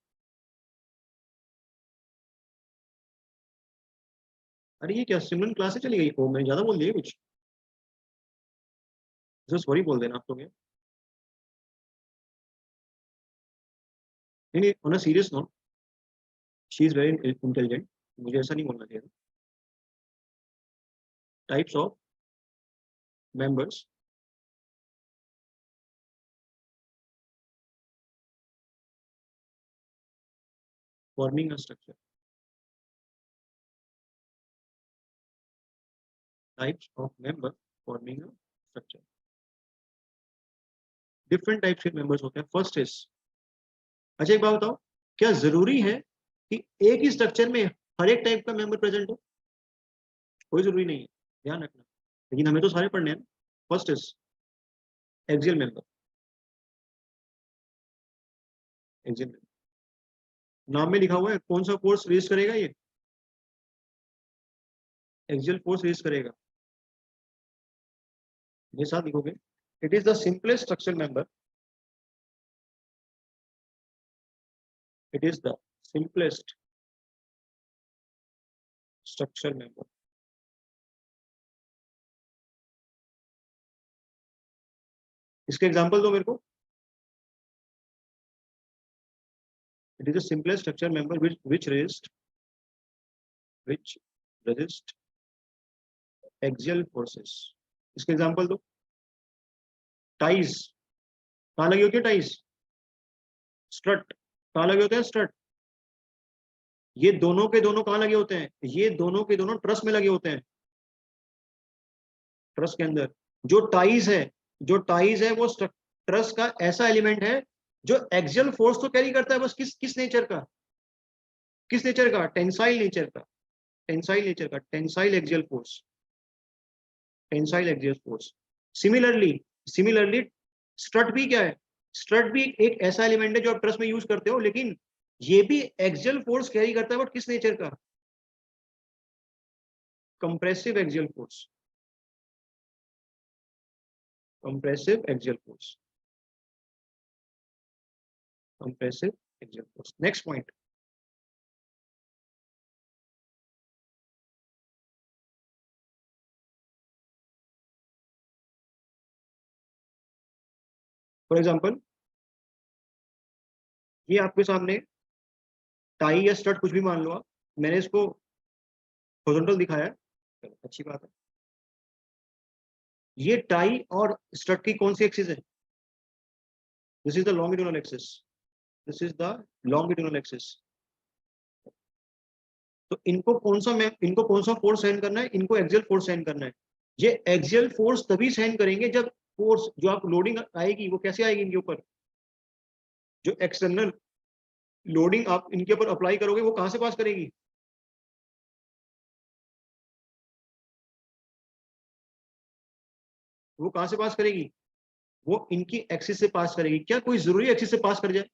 अरे ये क्या सिमरन क्लास से चली गई? ओ मैंने ज्यादा बोल दिया कुछ? सॉरी बोल देना आप लोग। नहीं, on a serious note, she is very intelligent, मुझे ऐसा नहीं बोलना चाहिए। Types of members forming a structure. Types of member forming a structure. Different types के मेंबर्स होते हैं। फर्स्ट इज, अच्छा एक बात बताओ, क्या जरूरी है कि एक ही स्ट्रक्चर में हर एक टाइप का मेंबर प्रेजेंट हो? कोई जरूरी नहीं है, ध्यान रखना। लेकिन हमें तो सारे पढ़ने हैं। First is axial member. Axial member नाम में लिखा हुआ है, कौन सा फोर्स रेज करेगा ये? एक्सियल फोर्स रेज करेगा। मेरे साथ लिखोगे, it is the simplest structural member. It is the simplest structural member. इसके एग्जांपल दो मेरे को। It is the simplest structural member which resist axial forces। इसके एग्जांपल दो। टाइज, कहाँ लगी होती है टाइज? स्ट्रट, कहाँ लगे होते हैं स्ट्रट? ये दोनों के दोनों कहाँ लगे होते हैं? ये दोनों के दोनों ट्रस में लगे होते हैं। ट्रस के अंदर जो टाइज है, वो ट्रस का ऐसा एलिमेंट है जो एक्सियल फोर्स तो कैरी करता है, बस किस नेचर का? किस नेचर का? टेंसाइल नेचर का। Tensile axial force. Tensile axial force. Similarly, similarly strut भी क्या है? स्ट्रट भी एक ऐसा एलिमेंट है जो आप ट्रस में यूज करते हो, लेकिन ये भी एक्सियल फोर्स कैरी करता है, बट किस नेचर का? Compressive axial force. Compressive axial force. compressive axial force. Next point. For example, ये आपके सामने टाई या स्टड कुछ भी मान लो आप, मैंने इसको हॉरिजॉन्टल दिखाया है, अच्छी बात है। ये टाई और स्टड की कौन सी एक्सिस है? This is the longitudinal axis, this is the longitudinal axis. तो इनको कौन सा फोर्स सेंड करना है? इनको एक्सियल फोर्स सेंड करना है। ये एक्सियल फोर्स तभी सेंड करेंगे जब फोर्स जो आप लोडिंग आएगी वो कैसे आएगी? इनके ऊपर जो एक्सटर्नल लोडिंग आप इनके ऊपर अप्लाई करोगे वो कहां से पास करेगी? वो कहां से पास करेगी? वो इनकी एक्सिस से पास करेगी। क्या कोई जरूरी एक्सिस से पास कर जाए?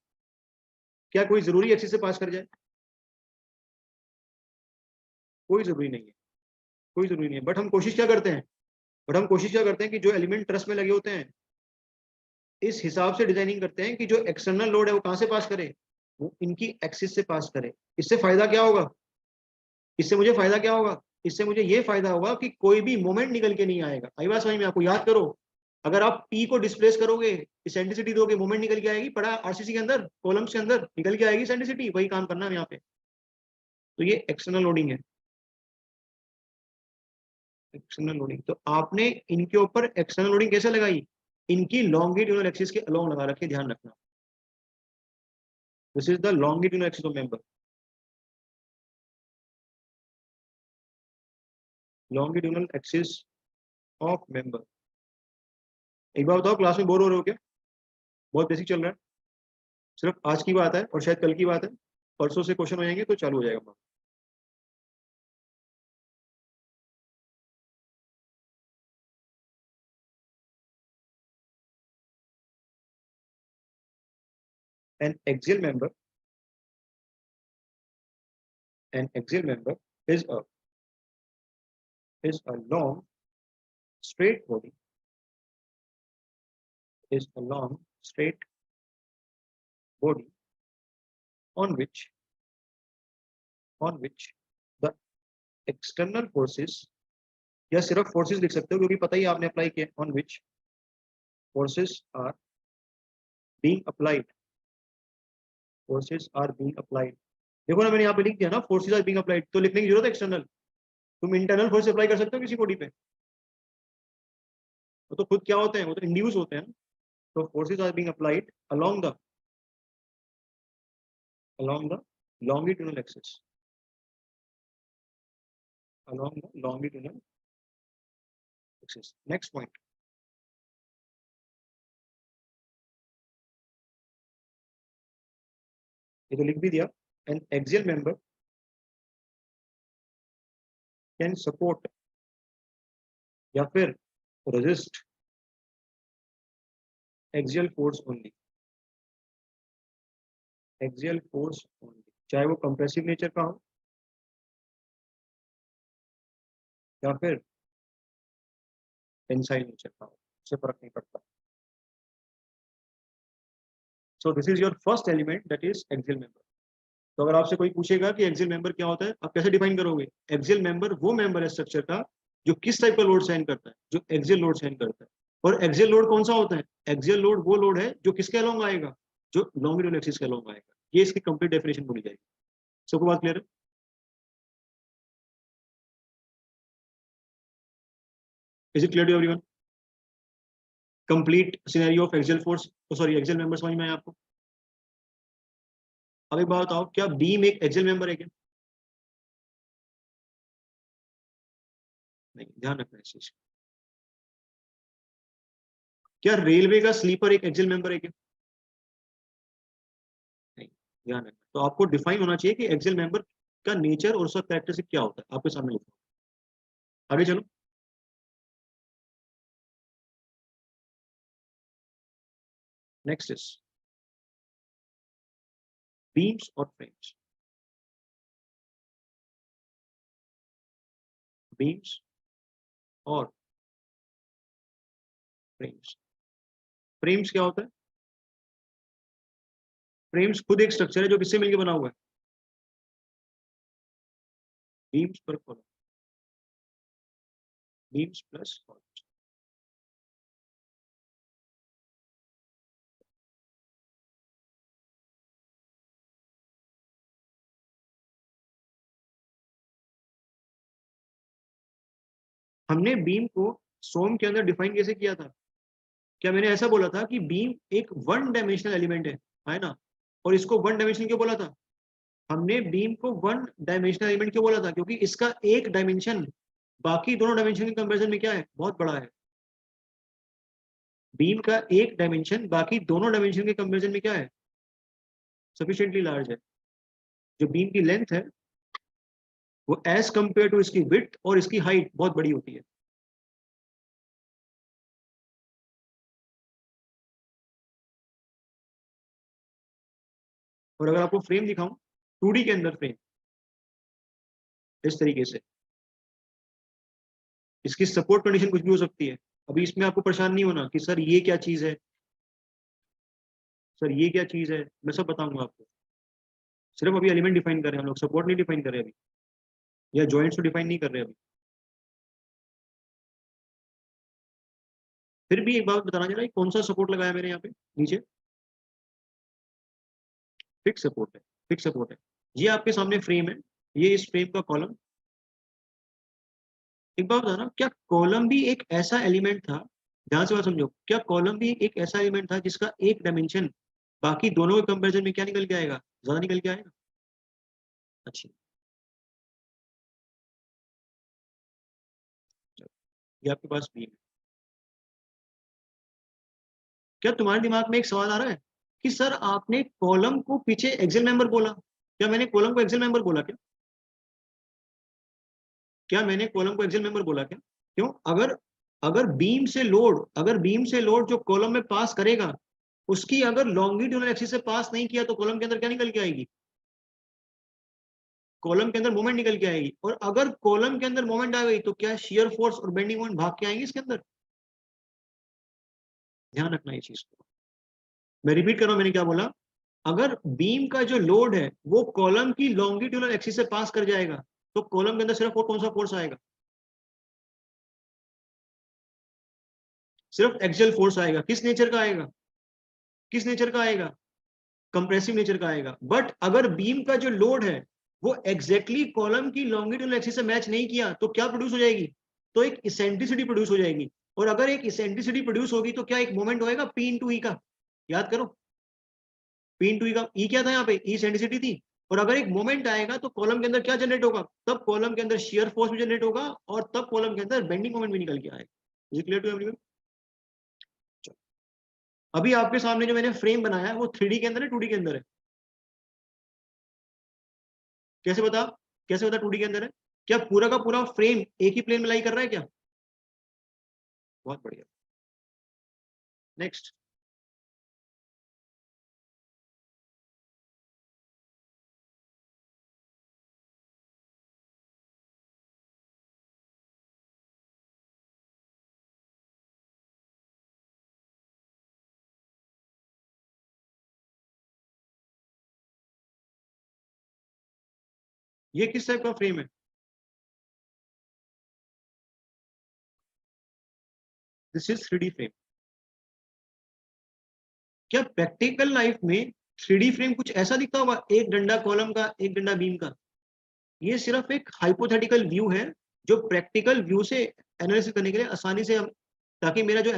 क्या कोई जरूरी एक्सिस से पास कर जाए? कोई जरूरी नहीं है, कोई जरूरी नहीं है। बट हम कोशिश क्या करते हैं? कि जो एलिमेंट ट्रस में लगे होते हैं इस हिसाब से डिजाइनिंग करते हैं कि जो एक्सटर्नल लोड है वो कहां से पास करे? वो इनकी एक्सिस से पास करे। इससे फायदा क्या होगा? इससे मुझे ये फायदा होगा कि कोई भी मोमेंट निकल के नहीं आएगा। आई बात समझ में आपको? याद करो, अगर आप पी को डिस्प्लेस करोगे, इसेंट्रिसिटी दोगे, मोमेंट निकल के आएगी। पड़ा आरसीसी के अंदर, कॉलम्स के अंदर निकल के आएगी इसेंट्रिसिटी। वही काम करना है यहाँ पे। तो ये एक्सटर्नल लोडिंग है, एक्सटर्नल लोडिंग। तो आपने इनके ऊपर एक्सटर्नल लोडिंग कैसे लगाई? इनकी लॉन्गिट्यूडिनल एक्सिस के अलोंग लगा रखे, ध्यान रखना। This is the longitudinal axis of member, longitudinal axis of member. एक बार बताओ, क्लास में बोर हो रहे हो क्या? बहुत बेसिक चल रहा है, सिर्फ आज की बात है और शायद कल की बात है, परसों से क्वेश्चन हो जाएंगे तो चालू हो जाएगा। An axial member, an axial member is a long straight body, is a long straight body on which the external forces, या सिर्फ फोर्सेस लिख सकते हो क्योंकि पता ही आपने अप्लाई किया, on which forces are being applied, forces are being applied। देखो ना, मैंने यहाँ पे लिख दिया ना, फोर्सेस आर बीइंग अप्लाइड, तो लिखने की जरूरत है एक्सटर्नल? तुम इंटरनल फोर्स अप्लाई कर सकते हो किसी बॉडी पे, वो तो खुद क्या होते हैं, वो तो इंड्यूस होते हैं। तो forces are being applied along the longitudinal axis, along the longitudinal axis। Next point, ये तो लिख भी दिया। An axial member can support या फिर resist axial force only, axial force only, चाहे वो कंप्रेसिव नेचर का हो या फिर टेंसाइल नेचर का हो, उससे फर्क नहीं पड़ता। So this is your first element, that is axial member. तो अगर आपसे कोई पूछेगा कि एक्सियल मेंबर क्या होता है, आप कैसे डिफाइन करोगे? एक्सियल मेंबर वो मेंबर है स्ट्रक्चर का जो किस टाइप का लोड सहन करता है? जो एक्सियल लोड सहन करता है। और एक्सियल लोड कौन सा होता है? एक्सियल लोड वो लोड है जो किसके अलोंग आएगा? जो लॉन्गिट्यूडिनल एक्सिस के अलोंग आएगा। ये इसकी कंप्लीट डेफिनेशन बोली जाएगी। सबको बात क्लियर है? Is it clear to everyone? Complete scenario of axial force, sorry axial member समझ में आया आपको? अब एक बात बताओ, क्या बीम एक एक्सियल मेंबर है क्या? नहीं, ध्यान रखना इस चीज। क्या रेलवे का स्लीपर एक एक्सियल मेंबर है क्या? नहीं, ध्यान रखना। तो आपको डिफाइन होना चाहिए कि एक्सियल मेंबर का नेचर और उसका कैरेक्टरिस्टिक क्या होता है, आपके सामने लिखा। आगे चलो। नेक्स्ट इज बीम्स और फ्रेम्स। बीम्स और फ्रेम्स। फ्रेम्स क्या होता है? फ्रेम्स खुद एक स्ट्रक्चर है जो किससे मिलकर बना हुआ है, बीम्स पर कॉलम, बीम्स प्लस कॉलम। हमने बीम को सोम के अंदर डिफाइन कैसे किया था, क्या मैंने ऐसा बोला था कि बीम एक वन डायमेंशनल एलिमेंट है ना, और इसको वन डायमेंशनल क्यों बोला था, हमने बीम को वन डायमेंशनल एलिमेंट क्यों बोला था, क्योंकि इसका एक डायमेंशन बाकी दोनों डायमेंशन के कंपैरिजन में क्या है, बहुत बड़ा है। बीम का एक डायमेंशन बाकी दोनों डायमेंशन के कंपैरिजन में क्या है, सफिशिएंटली लार्ज है। जो बीम की लेंथ है वो एज कंपेयर टू इसकी विड्थ और इसकी हाइट बहुत बड़ी होती है। और अगर आपको फ्रेम दिखाऊं 2D के अंदर फ्रेम इस तरीके से, इसकी सपोर्ट कंडीशन कुछ भी हो सकती है। अभी इसमें आपको परेशान नहीं होना कि सर ये क्या चीज है, सर ये क्या चीज है, मैं सब बताऊंगा आपको। सिर्फ अभी एलिमेंट डिफाइन कर रहे हैं हम लोग, सपोर्ट नहीं डिफाइन कर रहे अभी, या जॉइंट्स को डिफाइन नहीं कर रहे अभी। फिर भी एक बात बताना चाह रहा है, कौन सा सपोर्ट लगाया मैंने यहाँ पे नीचे, फिक्स सपोर्ट है, फिक्स सपोर्ट है। ये आपके सामने फ्रेम है, ये इस फ्रेम का कॉलम। एक बात बताना, क्या कॉलम भी एक ऐसा एलिमेंट था, ध्यान से बात समझो, क्या कॉलम भी एक ऐसा एलिमेंट था जिसका एक डायमेंशन बाकी दोनों के कंपैरिजन में क्या निकल के आएगा, ज्यादा निकल के आएगा। अच्छा, ये आपके पास भी है। क्या तुम्हारे दिमाग में एक सवाल आ रहा है कि सर आपने कॉलम को पीछे एक्सेल मेंबर बोला, क्या मैंने कॉलम को एक्सेल मेंबर बोला, क्या मैंने कॉलम को एक्सेल मेंबर बोला क्या, क्यों, अगर अगर बीम से लोड जो कॉलम में पास करेगा उसकी अगर लॉन्गिट्यूडनल एक्सिस से पास नहीं किया तो कॉलम के अंदर क्या निकल के आएगी, कॉलम के अंदर मोमेंट निकल के आएगी। और अगर कॉलम के अंदर मोमेंट आ गई तो क्या शियर फोर्स और बेंडिंग मोमेंट भाग के आएंगे इसके अंदर, ध्यान रखना ये चीज को। मैं रिपीट कर रहा हूं, मैंने क्या बोला, अगर बीम का जो लोड है वो कॉलम की लॉन्गिट्यूडनल एक्सिस से पास कर जाएगा तो कॉलम के अंदर सिर्फ और कौन सा फोर्स आएगा, सिर्फ एक्सियल फोर्स आएगा। किस नेचर का आएगा, किस नेचर का आएगा, कंप्रेसिव नेचर का आएगा। बट अगर बीम का जो लोड है वो एग्जैक्टली कॉलम की लॉन्गिट्यूडनल एक्सिस से मैच नहीं किया तो क्या प्रोड्यूस हो जाएगी, तो एक इसेंट्रिसिटी प्रोड्यूस हो जाएगी। और अगर एक इसेंट्रिसिटी प्रोड्यूस होगी तो क्या एक मोमेंट होएगा पी इंटू ई का, याद करो, पी इंटू ई का, ई क्या था यहाँ पे, ई इसेंट्रिसिटी थी। और अगर एक मोमेंट आएगा तो कॉलम के अंदर क्या जनरेट होगा, तब कॉलम के अंदर शियर फोर्स भी जनरेट होगा और तब कॉलम के अंदर बेंडिंग मोमेंट भी निकल के आएगा। Is clear to everyone. अभी आपके सामने जो मैंने फ्रेम बनाया है वो 3D के अंदर है 2D के अंदर है, कैसे बता, कैसे बता 2D के अंदर है, क्या पूरा का पूरा फ्रेम एक ही प्लेन में लाई कर रहा है क्या, बहुत बढ़िया। नेक्स्ट, ये किस टाइप का फ्रेम है, दिस इज 3D फ्रेम। क्या प्रैक्टिकल लाइफ में 3D फ्रेम कुछ ऐसा दिखता होगा, एक डंडा कॉलम का एक डंडा बीम का, ये सिर्फ एक हाइपोथेटिकल व्यू है जो प्रैक्टिकल व्यू से एनालिसिस करने के लिए आसानी से ताकि मेरा जो